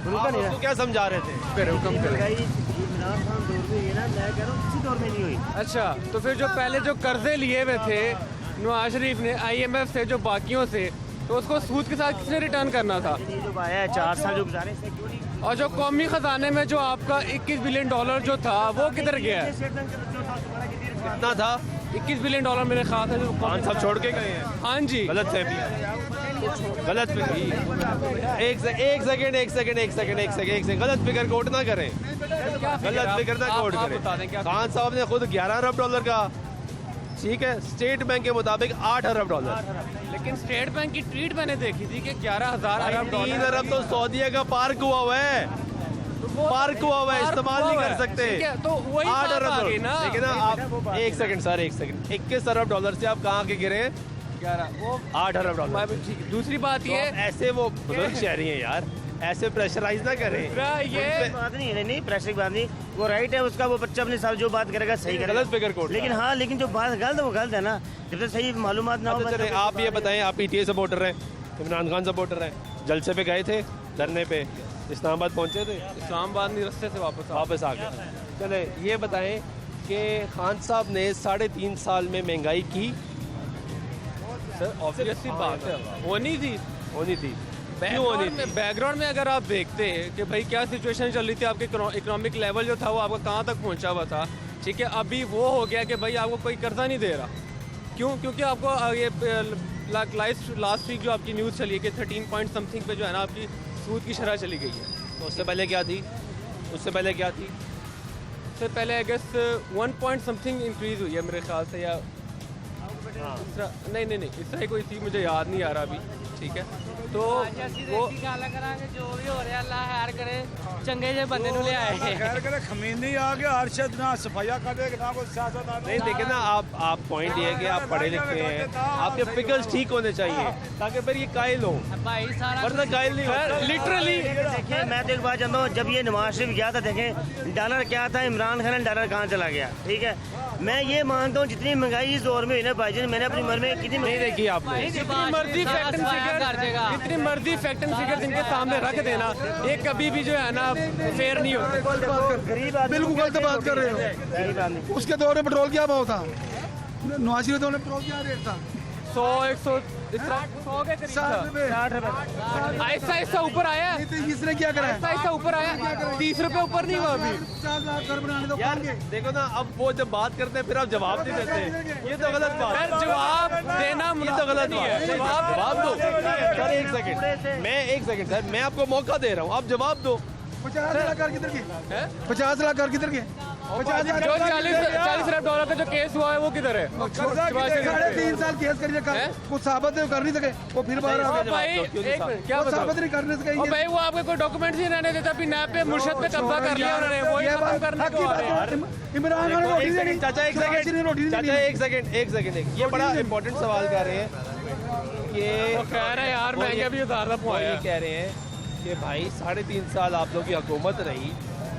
[SPEAKER 2] रुका नहीं है।
[SPEAKER 1] क्या समझा रहे थे?
[SPEAKER 2] इमरान खान दौर में ये ना, मैं कह रहा हूँ किसी दौर में नहीं हुई।
[SPEAKER 21] अच्छा, तो फिर जो पहले जो कर्जे लिए हुए थे नवाज शरीफ ने IMF से, जो बाकियों से, तो उसको सूद के साथ किसने रिटर्न करना था?
[SPEAKER 2] जो आया है 4 साल जो गुजारे,
[SPEAKER 21] और जो कौमी खजाने में जो आपका $21 बिलियन जो था वो किधर गया है?
[SPEAKER 1] कितना था?
[SPEAKER 21] $21 बिलियन मेरे ख्याल से जो
[SPEAKER 1] खान साहब छोड़ के गए हैं।
[SPEAKER 21] हाँ जी,
[SPEAKER 1] गलत फहमी, गलत फिक्र। एक सेकंड, गलत फिक्र कोट ना करें, गलत फिक्र ना कोट करें। खान साहब ने खुद $11 अरब का, ठीक है, स्टेट बैंक के मुताबिक $8 अरब।
[SPEAKER 21] लेकिन स्टेट बैंक की ट्वीट मैंने देखी थी कि 11,000 अरब,
[SPEAKER 1] 3 अरब तो सऊदीया का पार्क हुआ हुआ है, पार्क हुआ हुआ है, इस्तेमाल नहीं कर सकते।
[SPEAKER 21] तो वही
[SPEAKER 1] 8 अरब
[SPEAKER 21] ना।
[SPEAKER 1] लेकिन ना आप एक सेकंड सर, 21 अरब डॉलर से आप कहाँ के गिरे?
[SPEAKER 21] 11, वो
[SPEAKER 1] 8 अरब डॉलर।
[SPEAKER 21] दूसरी बात ये,
[SPEAKER 1] ऐसे वो बुजुर्ग शहरी हैं यार, ऐसे प्रेशराइज ना करें।
[SPEAKER 21] ये
[SPEAKER 2] बात नहीं है, नहीं प्रेशर की बात नहीं, वो राइट है उसका, वो बच्चा अपने साथ जो बात करेगा सही करेगा,
[SPEAKER 1] गलत फिक्र कोड।
[SPEAKER 2] लेकिन हाँ, लेकिन जो बात गलत है वो गलत है ना, जब तक सही मालूमात ना हो।
[SPEAKER 1] चले आप ये बताएं, आप PTA सपोर्टर हैं, इमरान खान सपोर्टर हैं, जलसे पे गए थे, धरने पे इस्लामाबाद पहुंचे थे?
[SPEAKER 21] इस्लामाबाद नहीं, रस्ते से वापस आ गए।
[SPEAKER 1] चले ये बताएं कि खान साहब ने 3.5 साल में महंगाई की?
[SPEAKER 21] सर ऑब्वियसली बात है, होनी थी। बैकग्राउंड में अगर आप देखते हैं कि भाई क्या सिचुएशन चल रही थी, आपके इकोनॉमिक लेवल जो था वो आपका कहाँ तक पहुँचा हुआ था, ठीक है, अभी वो हो गया कि भाई आपको कोई कर्जा नहीं दे रहा। क्यों? क्योंकि आपको ये लास्ट वीक जो आपकी न्यूज़ चली है कि 13 पॉइंट समथिंग पे जो है ना आपकी सूद की शरह चली गई है।
[SPEAKER 1] तो उससे पहले क्या थी? उससे
[SPEAKER 21] पहले I guess 1 point something increase हुई है मेरे ख्याल से, या नहीं इस तरह कोई थी, मुझे याद नहीं आ रहा अभी, ठीक है। तो वो
[SPEAKER 5] जो भी हो रहा अल्लाह खैर करे, चंगे जे बंदे नु ले आए
[SPEAKER 6] खैर करे, खमीनी आ गया, अरशद ना सफाया कर दे, ना कोई सियासतदान।
[SPEAKER 1] नहीं देखिए ना, आप पॉइंट ये है कि आप पढ़े लिखे हैं, आपके फिगर्स ठीक होने चाहिए ताकि फिर ये कायल हो, वरना कायल नहीं होता।
[SPEAKER 2] लिटरली देखिए, मैं तो एक बात जानता हूँ, जब ये नवाज शरीफ गया था, देखें डॉलर क्या था, इमरान खान डॉलर कहाँ चला गया, ठीक है। मैं ये मानता हूँ जितनी महंगाई इस दौर में हुई ना भाईजान, मैंने अपनी उम्र में कितनी नहीं देखी आपने।
[SPEAKER 21] जितनी मर्जी फैक्ट एंड फिगर जिनके सामने रख देना, ये कभी भी जो है ना फेयर नहीं होता।
[SPEAKER 6] बिल्कुल गलत बात कर रहे हो। उसके दौर में पेट्रोल क्या भाव था? नवाज शरीफ दौर में पेट्रोल क्या रेट था?
[SPEAKER 21] 100 100 के करीब था। ऐसा ऐसा ऊपर आया,
[SPEAKER 6] इसने क्या करा?
[SPEAKER 21] ऐसा ऊपर आया, 30 रुपए ऊपर नहीं हुआ अभी।
[SPEAKER 6] 50 लाख घर बनाने दो।
[SPEAKER 1] यार देखो ना, अब वो जब बात करते हैं फिर आप जवाब नहीं देते, ये तो गलत बात है।
[SPEAKER 21] जवाब देना
[SPEAKER 1] ये तो गलत बात है। जवाब दो सर, एक सेकंड सर, मैं आपको मौका दे रहा हूँ, आप जवाब दो।
[SPEAKER 6] 50 लाख घर किधर गए? 50 लाख घर किधर गए?
[SPEAKER 21] जो $40 अरब का जो केस हुआ है वो किधर है?
[SPEAKER 6] 3.5 साल केस करिए, कुछ साबित कर नहीं सके, वो फिर बाहर आ गए।
[SPEAKER 21] क्या
[SPEAKER 6] साबित नहीं करने सके?
[SPEAKER 21] भाई वो आपके कोई डॉक्यूमेंट नहीं रहने देता, फिर नैब पे मुर्शद पे कब्जा कर लिया उन्होंने, वही खत्म करने को आ रहे हैं।
[SPEAKER 6] इमरान खान रोटी देनी।
[SPEAKER 1] चाचा एक सेकंड, ये बड़ा इंपॉर्टेंट सवाल कर रहे हैं कि
[SPEAKER 21] खैर है यार, महंगे भी उतारना पड़ा।
[SPEAKER 1] ये कह रहे हैं कि भाई 3.5 साल आप लोग की हुकूमत रही,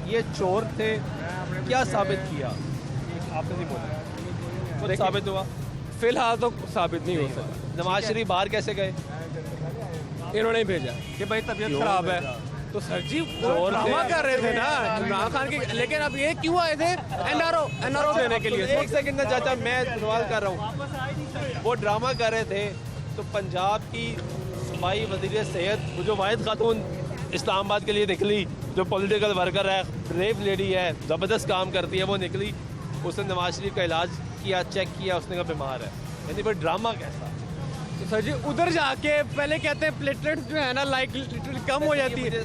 [SPEAKER 1] ये चोर थे, क्या साबित किया? आपने नहीं बोला, कुछ साबित हुआ?
[SPEAKER 21] फिलहाल तो साबित नहीं हो सकता।
[SPEAKER 1] नवाज शरीफ बाहर कैसे गए?
[SPEAKER 21] इन्होंने भेजा कि भाई तबीयत खराब है, तो सर जी ड्रामा कर रहे थे ना इमरान खान की। लेकिन अब ये क्यों आए थे एनआरओ देने के लिए?
[SPEAKER 1] एक सेकंड ना चाचा, मैं सवाल कर रहा हूँ, वो ड्रामा कर रहे थे तो पंजाब की सूबाई वज़ीर सेहत, वो जो वाहिद खातून इस्लामाबाद के लिए निकली, जो पॉलिटिकल वर्कर है, ब्रेव लेडी है, ज़बरदस्त काम करती है, वो निकली, उसने नवाज शरीफ का इलाज किया, चेक किया, उसने कहा बीमार है। यानी फिर ड्रामा कैसा?
[SPEAKER 21] तो सर जी उधर जाके पहले कहते हैं प्लेटलेट्स जो है ना लिटरली कम हो जाती है।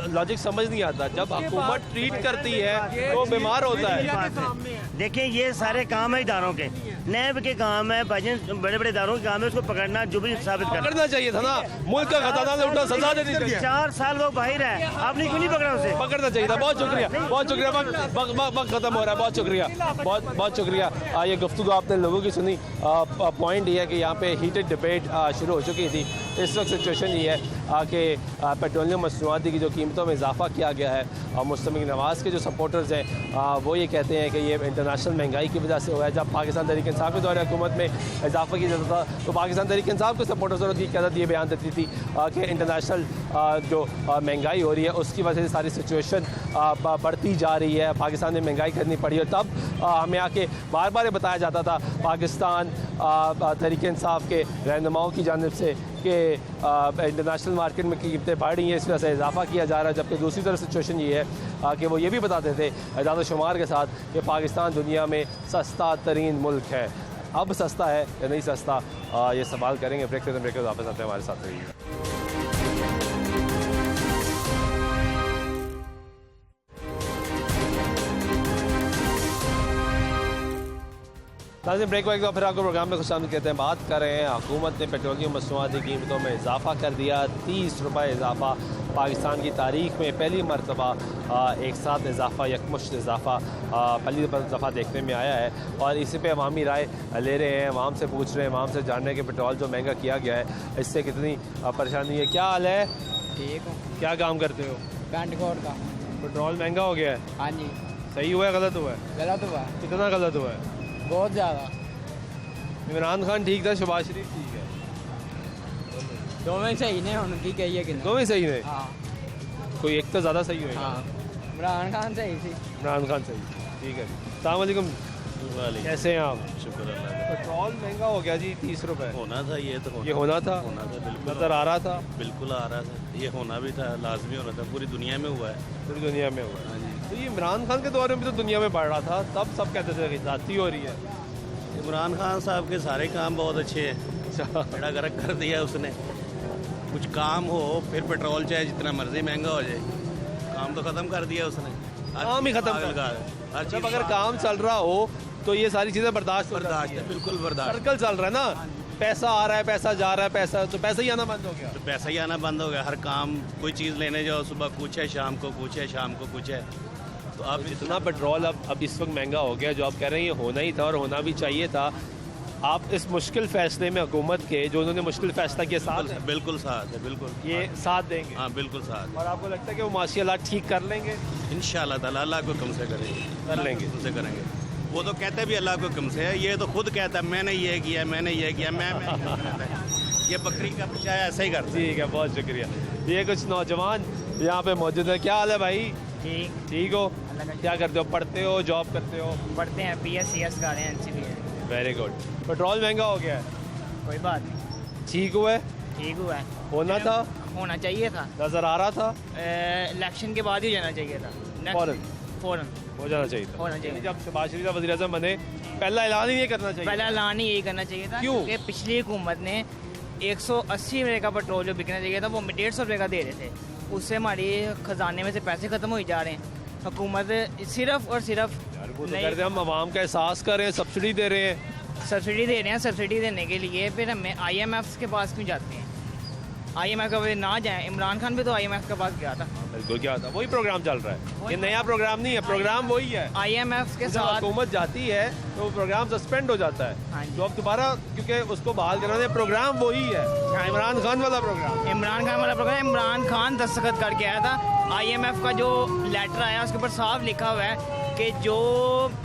[SPEAKER 1] लॉजिक समझ नहीं आता, जब हुकूमत ट्रीट करती है तो बीमार होता है।
[SPEAKER 2] देखिए ये सारे काम है इदारों के, नैब के काम है, भाईजान बड़े बड़े इदारों के काम है, उसको पकड़ना, जो भी साबित
[SPEAKER 1] करना चाहिए था ना। मुल्क का खजाना लूटा, सजा देनी चाहिए।
[SPEAKER 2] 4 साल वो बाहर है, आपने क्यों नहीं पकड़ा उसे?
[SPEAKER 1] पकड़ना चाहिए था। बहुत शुक्रिया, बहुत शुक्रिया। वक्त खत्म हो रहा है, बहुत शुक्रिया, बहुत शुक्रिया। ये गुफ्तगू आपने लोगों की सुनी। पॉइंट ये है कि यहाँ पे हीटेड डिबेट शुरू हो चुकी थी। इस वक्त सिचुएशन ये है कि पेट्रोलियम मसनूआत की जो कीमतों में इजाफा किया गया है और मुस्तमिक नवाज़ के जो सपोर्टर्स हैं वो ये कहते हैं कि ये इंटरनेशनल महंगाई की वजह से हुआ है। जब पाकिस्तान तहरीक इंसाफ के दौर हुकूमत में इजाफा किया जाता था तो पाकिस्तान तहरीक इंसाफ के सपोर्टर्स और उनकी क़यादत ये बयान देती थी कि इंटरनेशनल जो महंगाई हो रही है उसकी वजह से सारी सिचुएशन बढ़ती जा रही है, पाकिस्तान में महंगाई करनी पड़ी। और तब हमें आके बार बार बताया जाता था पाकिस्तान तहरीक इंसाफ के रहनुमाओं की जानिब से कि इंटरनेशनल मार्केट में कीमतें बढ़ रही हैं, इस वजह से इजाफा किया जा रहा है। जबकि दूसरी तरफ सिचुएशन ये है कि वो ये भी बताते थे इजाज़त शुमार के साथ कि पाकिस्तान दुनिया में सस्ता तरीन मुल्क है। अब सस्ता है या नहीं सस्ता, ये सवाल करेंगे। ब्रेक के वापस आते हैं, हमारे साथ रहिए। ब्रेक तो फिर आपको प्रोग्राम में खुशामद कहते हैं। बात कर रहे हैं हुकूमत ने पेट्रोलियम मसनूआत की कीमतों में इजाफा कर दिया, 30 रुपये इजाफा। पाकिस्तान की तारीख में पहली मरतबा एक साथ इजाफा, यकमुश्त इजाफा पहली दफ़ा देखने में आया है और इसी पे अवामी राय ले रहे हैं, अवाम से पूछ रहे हैं, अवाम से जानने के पेट्रोल जो महंगा किया गया है इससे कितनी परेशानी है। क्या हाल है?
[SPEAKER 5] ठीक हूँ।
[SPEAKER 1] क्या काम करते हो?
[SPEAKER 5] पेंटकोट का।
[SPEAKER 1] पेट्रोल महंगा हो गया है?
[SPEAKER 5] हाँ जी।
[SPEAKER 1] सही हुआ है गलत हुआ है?
[SPEAKER 5] गलत हुआ है।
[SPEAKER 1] कितना गलत हुआ है?
[SPEAKER 5] बहुत ज़्यादा।
[SPEAKER 1] इमरान खान ठीक था, शहबाज शरीफ ठीक है?
[SPEAKER 5] दोवें सही ने उनकी कही है कि
[SPEAKER 1] दोवें सही ने?
[SPEAKER 5] हाँ।
[SPEAKER 1] कोई एक तो ज़्यादा सही होगा?
[SPEAKER 5] हाँ। इमरान खान सही थी।
[SPEAKER 1] इमरान खान सही, ठीक है। अस्सलाम वालेकुम। कैसे हैं आप?
[SPEAKER 4] शुक्र अल्लाह का।
[SPEAKER 1] पेट्रोल महंगा हो गया जी, 30 रुपये।
[SPEAKER 4] होना था ये तो
[SPEAKER 1] ये होना था
[SPEAKER 4] बिल्कुल
[SPEAKER 1] नज़र आ रहा था,
[SPEAKER 4] बिल्कुल आ रहा था, ये होना भी था, लाजमी होना था, पूरी दुनिया में हुआ है।
[SPEAKER 1] पूरी दुनिया में हुआ है। तो ये इमरान खान के दौर में भी तो दुनिया में बढ़ रहा था, तब सब कहते थे कि जाती हो रही है।
[SPEAKER 4] इमरान खान साहब के सारे काम बहुत अच्छे हैं, बेड़ा गर्क कर दिया उसने। कुछ काम हो फिर पेट्रोल चाहे जितना मर्जी महंगा हो जाए, काम तो ख़त्म कर दिया उसने।
[SPEAKER 1] काम ही खत्म कर दिया। जब अगर काम चल रहा हो तो ये सारी चीज़ें बर्दाश्त
[SPEAKER 4] है, बिल्कुल बर्दाश्त।
[SPEAKER 1] सर्कल चल रहा है ना, पैसा आ रहा है, पैसा जा रहा है, पैसा ही आना बंद हो गया।
[SPEAKER 4] तो पैसा ही आना बंद हो गया। हर काम, कोई चीज़ लेने जाओ सुबह कुछ है, शाम को कुछ है, शाम को कुछ है। तो अब
[SPEAKER 1] जितना पेट्रोल अब इस वक्त महंगा हो गया, जो आप कह रहे हैं ये होना ही था और होना भी चाहिए था। आप इस मुश्किल फैसले में हुकूमत के जो उन्होंने मुश्किल फैसला किया साथ है?
[SPEAKER 4] बिल्कुल साथ है, बिल्कुल
[SPEAKER 1] ये साथ देंगे?
[SPEAKER 4] हाँ बिल्कुल साथ।
[SPEAKER 1] और आपको लगता है कि वो माशी हालात ठीक कर लेंगे?
[SPEAKER 4] इंशाल्लाह ताला अल्लाह को कम से करेंगे,
[SPEAKER 1] कर लेंगे,
[SPEAKER 4] उनसे करेंगे। वो तो कहते भी अल्लाह को कम से है, ये तो खुद कहता है मैंने ये किया, मैंने ये किया, मैं ये बकरी का बच्चा है, ऐसा ही करता है।
[SPEAKER 1] ठीक है, बहुत शुक्रिया। ये कुछ नौजवान यहाँ पे मौजूद है। क्या हाल है भाई? ठीक हो? क्या करते हो? पढ़ते हो, जॉब करते हो?
[SPEAKER 5] पढ़ते हैं, PSCS कर रहे हैं, NCBA।
[SPEAKER 1] Very good. पेट्रोल महंगा हो गया है,
[SPEAKER 5] कोई बात नहीं,
[SPEAKER 1] ठीक हुआ है?
[SPEAKER 5] ठीक हुआ है।
[SPEAKER 1] होना था?
[SPEAKER 5] होना चाहिए था।
[SPEAKER 1] नजर आ रहा था?
[SPEAKER 5] इलेक्शन के बाद ही जाना चाहिए था। फौरन
[SPEAKER 1] हो जाना चाहिए था।
[SPEAKER 5] होना चाहिए।
[SPEAKER 1] जब शहबाज शरीफ वज़ीर आज़म बने पहला ऐलान ही नहीं करना चाहिए?
[SPEAKER 5] पहला ऐलान ही यही करना चाहिए था।
[SPEAKER 1] क्यों?
[SPEAKER 5] क्योंकि पिछली हुकूमत ने 180 रुपये का पेट्रोल जो बिकना चाहिए था वो 150 रुपये का दे रहे थे, उससे हमारी खजाने में से पैसे खत्म हो जा रहे हैं। हुकूमत सिर्फ और सिर्फ
[SPEAKER 1] हम आवाम का एहसास कर रहे हैं, सब्सिडी दे रहे हैं,
[SPEAKER 5] सब्सिडी देने के लिए फिर हमें IMF के पास क्यों जाते हैं? IMF का ना जाए। इमरान खान भी तो IMF के पास गया था।
[SPEAKER 1] बिल्कुल गया था, वही प्रोग्राम चल रहा है, ये नया प्रोग्राम नहीं है, प्रोग्राम वही है।
[SPEAKER 5] IMF के साथ
[SPEAKER 1] हुकूमत जाती है तो वो प्रोग्राम सस्पेंड हो जाता है, तो अब दोबारा क्योंकि उसको बहाल करना है, प्रोग्राम वही है, इमरान खान वाला प्रोग्राम।
[SPEAKER 5] इमरान खान दस्तखत करके आया था। IMF का जो लेटर आया उसके ऊपर साफ लिखा हुआ है कि जो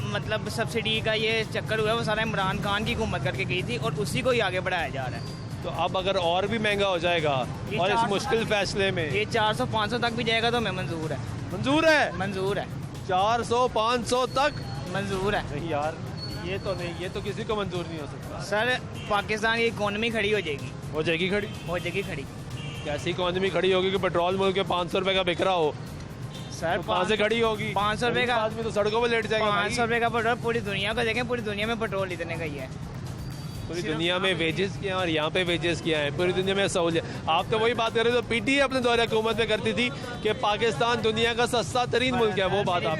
[SPEAKER 5] मतलब सब्सिडी का ये चक्कर हुआ है वो सारा इमरान खान की हुकूमत करके गई थी और उसी को ही आगे बढ़ाया जा रहा है।
[SPEAKER 1] तो अब अगर और भी महंगा हो जाएगा और इस मुश्किल फैसले में
[SPEAKER 5] ये 400-500 तक भी जाएगा तो हमें मंजूर है।
[SPEAKER 1] मंजूर है?
[SPEAKER 5] मंजूर है।
[SPEAKER 1] 400-500 तक
[SPEAKER 5] मंजूर है।
[SPEAKER 1] नहीं यार, ये तो नहीं, ये तो किसी को मंजूर नहीं हो सकता।
[SPEAKER 5] सर पाकिस्तान की इकोनॉमी खड़ी हो जाएगी।
[SPEAKER 1] हो जाएगी खड़ी?
[SPEAKER 5] हो जाएगी खड़ी।
[SPEAKER 1] कैसी इकोनॉमी खड़ी होगी कि पेट्रोल मुल्क के 500 रुपये का बिक रहा हो?
[SPEAKER 5] सर
[SPEAKER 1] कहाँ से खड़ी होगी?
[SPEAKER 5] 500 रुपये का
[SPEAKER 1] आदमी तो सड़कों पर लेट जाएगा।
[SPEAKER 5] 500 रुपये का पेट्रोल पूरी दुनिया को देखें, पूरी दुनिया में पेट्रोल इतने का ही है।
[SPEAKER 1] पूरी दुनिया में वेजेस क्या और यहाँ पे वेजेस क्या है, पूरी दुनिया में सहूलियत। आप तो वही बात कर रहे थे, PTI अपने दौरे हुकूमत में करती थी कि पाकिस्तान दुनिया का सस्ता तरीन मुल्क है, वो बात आप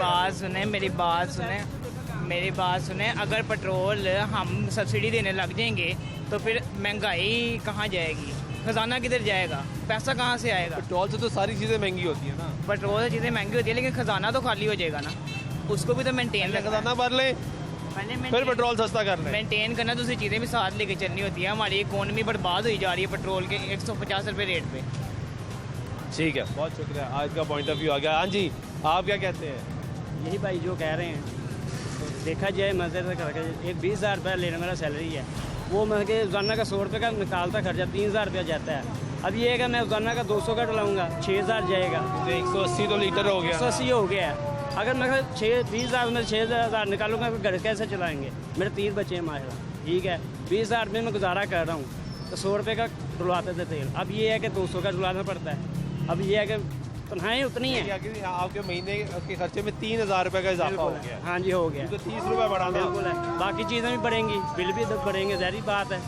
[SPEAKER 5] मेरी बात सुने। अगर पेट्रोल हम सब्सिडी देने लग जाएंगे तो फिर महंगाई कहाँ जाएगी, खजाना किधर जाएगा, पैसा कहाँ से आएगा?
[SPEAKER 1] पेट्रोल से तो सारी चीज़ें महंगी होती है ना।
[SPEAKER 5] पेट्रोल से चीज़ें महंगी होती है लेकिन खजाना तो खाली हो जाएगा ना, उसको भी तो मेंटेन
[SPEAKER 1] खजाना भर लें, फिर पेट्रोल सस्ता कर लें।
[SPEAKER 5] मेंटेन करना, दूसरी चीज़ें भी साथ लेके चलनी होती है। हमारी इकोनॉमी बर्बाद हुई जा रही है पेट्रोल के 150 रुपये रेट पे।
[SPEAKER 1] ठीक है, बहुत शुक्रिया, आज का पॉइंट ऑफ व्यू आ गया। हाँ जी, आप क्या कहते हैं?
[SPEAKER 3] यही भाई जो कह रहे हैं, तो देखा जाए मज़े से करके एक 20,000 रुपये लेना मेरा सैलरी है, वो मैं कि रोज़ाना का 100 रुपये का निकालता खर्चा 3,000 रुपया जाता है। अब ये है कि मैं रोज़ाना का 200 का डलाऊँगा 6,000 जाएगा,
[SPEAKER 1] 180 तो लीटर हो गया,
[SPEAKER 3] 180 हो गया है। अगर मैं 20,000 में 6,000 निकालूंगा फिर घर कैसे चलाएंगे? मेरे 3 बच्चे हैं माशा, ठीक है, 20,000 में मैं गुजारा कर रहा हूँ, तो 100 रुपये का डुलवाते थे तेल। अब ये है कि 200 का डुलाना पड़ता है। अब ये है कि तनख्वाहें उतनी है,
[SPEAKER 1] आपके महीने के खर्चे में 3,000 रुपये का इजाफा हो गया।
[SPEAKER 3] हाँ जी, हो गया,
[SPEAKER 1] तो 30 रुपये बढ़ाना
[SPEAKER 3] बिल्कुल है। बाकी चीज़ें भी बढ़ेंगी, बिल भी बढ़ेंगे, ज़ाहिर बात है।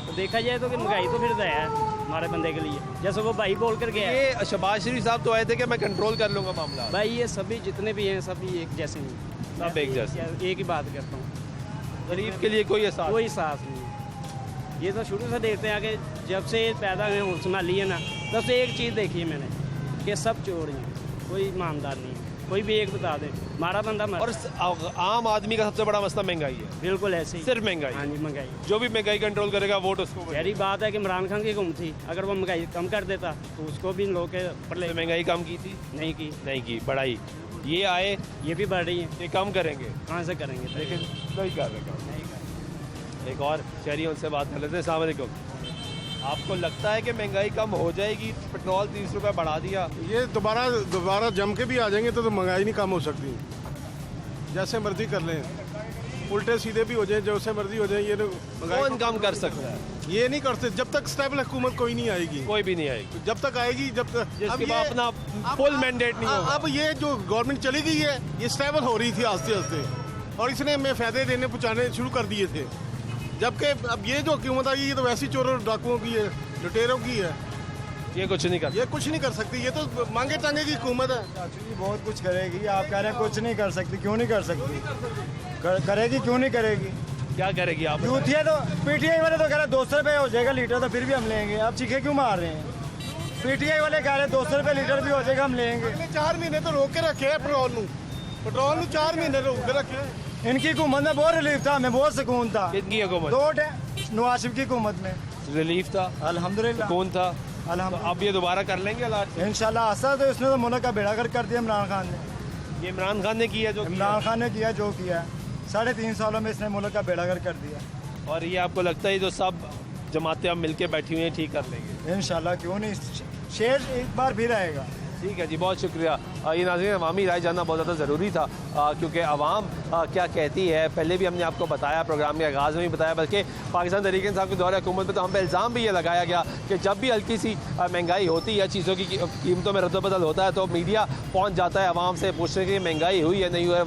[SPEAKER 3] तो देखा जाए तो कि महंगाई तो फिर है हमारे बंदे के लिए, जैसे वो भाई बोल कर गया।
[SPEAKER 1] ये शहबाज शरीफ साहब तो आए थे कि मैं कंट्रोल कर लूँगा मामला।
[SPEAKER 3] भाई ये सभी जितने भी हैं सभी एक जैसे नहीं,
[SPEAKER 1] सब एक जैसे,
[SPEAKER 3] एक ही बात करता हूँ,
[SPEAKER 1] गरीब के लिए कोई एहसास
[SPEAKER 3] नहीं। ये तो शुरू से देखते हैं कि जब से पैदा हुए होश संभाली है ना, तब से एक चीज़ देखी है मैंने कि सब चोर हैं, कोई ईमानदार नहीं, कोई भी एक बता दे हमारा बंदा मर।
[SPEAKER 1] और आम आदमी का सबसे बड़ा मसला महंगाई है।
[SPEAKER 3] बिल्कुल ऐसे ही,
[SPEAKER 1] सिर्फ महंगाई।
[SPEAKER 3] हाँ जी, महंगाई।
[SPEAKER 1] जो भी महंगाई कंट्रोल करेगा वोट उसको।
[SPEAKER 3] गहरी बात है कि इमरान खान की हुकूमत थी, अगर वो महंगाई कम कर देता तो उसको भी लोग के पड़े।
[SPEAKER 1] महंगाई कम की थी? नहीं की, बढ़ाई। ये आए,
[SPEAKER 3] ये भी बढ़ रही है,
[SPEAKER 1] ये कम करेंगे,
[SPEAKER 3] कहाँ से करेंगे?
[SPEAKER 1] लेकिन नहीं कर रहे। एक और शहरी उनसे बात कर लेते हैं। अस्सलाम वालेकुम, आपको लगता है कि महंगाई कम हो जाएगी? पेट्रोल 30 रुपये बढ़ा दिया,
[SPEAKER 8] ये दोबारा जम के भी आ जाएंगे तो महंगाई नहीं कम हो सकती। जैसे मर्जी कर लें, उल्टे सीधे भी हो जाए, जैसे मर्जी हो जाए, ये
[SPEAKER 1] कौन कम कर सकता है?
[SPEAKER 8] ये नहीं कर सकते जब तक स्टेबल हुकूमत कोई नहीं आएगी।
[SPEAKER 1] कोई भी नहीं आएगी।
[SPEAKER 8] जब तक आएगी, जब तक
[SPEAKER 1] अपना फुल मैंडेट नहीं होगा।
[SPEAKER 8] अब ये जो गवर्नमेंट चली गई है, ये स्टेबल हो रही थी आस्ते आस्ते, और इसने हमें फायदे देने पहुँचाने शुरू कर दिए थे। जबकि अब ये जो हुकूमत आई, ये तो वैसी चोरों डाकुओं की है, लुटेरों की है।
[SPEAKER 1] ये कुछ नहीं कर
[SPEAKER 8] सकती, ये तो मांगे टांगे की हुकूमत है।
[SPEAKER 22] चाचू बहुत कुछ करेगी, आप कह रहे हैं कुछ नहीं कर सकती, क्यों नहीं कर सकती? करेगी, क्यों नहीं करेगी?
[SPEAKER 1] क्या करेगी आप?
[SPEAKER 22] यूथिया तो पीटीआई वाले तो कह रहे 200 रुपये हो जाएगा लीटर, तो फिर भी हम लेंगे। आप चीखे क्यों मार रहे हैं? पीटीआई वाले कह रहे 200 रुपये लीटर भी हो जाएगा, हम लेंगे।
[SPEAKER 8] 4 महीने तो रोक के रखे है पेट्रोल 4 महीने रोक के रखे है।
[SPEAKER 22] इनकी हुकूमत में बहुत रिलीफ था, हमें बहुत सुकून था।
[SPEAKER 1] कितनी हुकूमत?
[SPEAKER 22] 2 नवाज शरीफ की हुकूमत में
[SPEAKER 1] रिलीफ था,
[SPEAKER 22] अल्हम्दुलिल्लाह,
[SPEAKER 1] सुकून था।
[SPEAKER 22] तो
[SPEAKER 1] अब ये दोबारा कर लेंगे
[SPEAKER 22] इंशाल्लाह। आसा तो इसने तो मुल्क का बेड़ा कर दिया इमरान खान ने।
[SPEAKER 1] ये इमरान खान ने किया जो
[SPEAKER 22] किया 3.5 सालों में इसने मुल्क का बेड़ा कर दिया।
[SPEAKER 1] और ये आपको लगता है जो सब जमातें अब मिलके बैठी हुई हैं ठीक कर लेंगे?
[SPEAKER 22] इंशाल्लाह, क्यों नहीं, शेर एक बार भी रहेगा।
[SPEAKER 1] ठीक है जी, बहुत शुक्रिया। ये नाज़रीन, अवामी राय जानना बहुत ज़्यादा ज़रूरी था, क्योंकि आवाम क्या कहती है। पहले भी हमने आपको बताया, प्रोग्राम के आगाज़ में भी बताया, बल्कि पाकिस्तान तहरीक इंसाफ के दौरे हुकूमत में तो हम पे इल्ज़ाम भी ये लगाया गया कि जब भी हल्की सी महंगाई होती है, चीज़ों की कीमतों में रद्दबदल होता है, तो मीडिया पहुँच जाता है आवाम से पूछने के लिए महंगाई हुई है नहीं हुई है।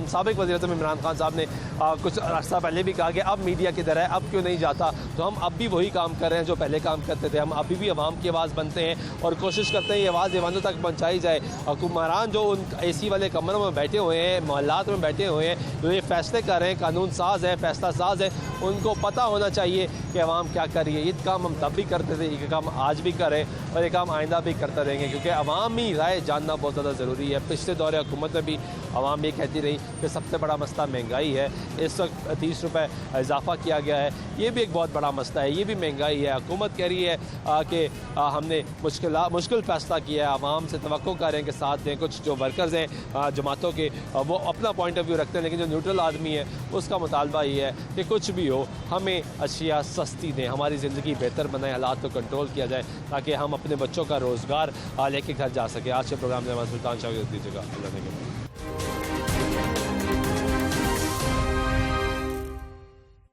[SPEAKER 1] साबिक़ वज़ीर-ए-आज़म इमरान खान साहब ने कुछ अर्सा पहले भी कहा कि अब मीडिया किधर है, अब क्यों नहीं जाता? तो हम अब भी वही काम कर रहे हैं जो पहले काम करते थे। हम अभी भी आवाम की आवाज़ बनते हैं और कोशिश करते हैं ये आवाज़ दीवानों तक पहुँचाई जाए। हुक्मरान जो उन AC वाले कमरों में बैठे हुए हैं, मोहल्लात में बैठे हुए हैं, जो ये फैसले कर रहे हैं, कानून साज है, फैसला साज है, उनको पता होना चाहिए कि अवाम क्या कर रही है। ये काम हम तब भी करते थे, ये काम आज भी करें और ये काम आइंदा भी करते रहेंगे, क्योंकि अवामी राय जानना बहुत ज़्यादा ज़रूरी है। पिछले दौरे हुकूमत में भी आवाम ये कहती रही कि सबसे बड़ा मसला महंगाई है। इस वक्त 30 रुपये इजाफा किया गया है, ये भी एक बहुत बड़ा मसला है, ये भी महंगाई है। हुकूमत कह रही है कि हमने मुश्किल फ़ैसला किया है, आवाम से तवक्को करें कि साथ दें। कुछ जो वर्कर्स हैं जमातों के, वो अपना पॉइंट ऑफ व्यू रखते हैं, लेकिन जो न्यूट्रल आदमी है उसका मुतालबा ये है कि कुछ भी हो, हमें अशिया सस्ती दें, हमारी ज़िंदगी बेहतर बनाए, हालात को कंट्रोल किया जाए, ताकि हम अपने बच्चों का रोज़गार लेके घर जा सकें। आज के प्रोग्राम में सुल्तान शाह दीजिएगा।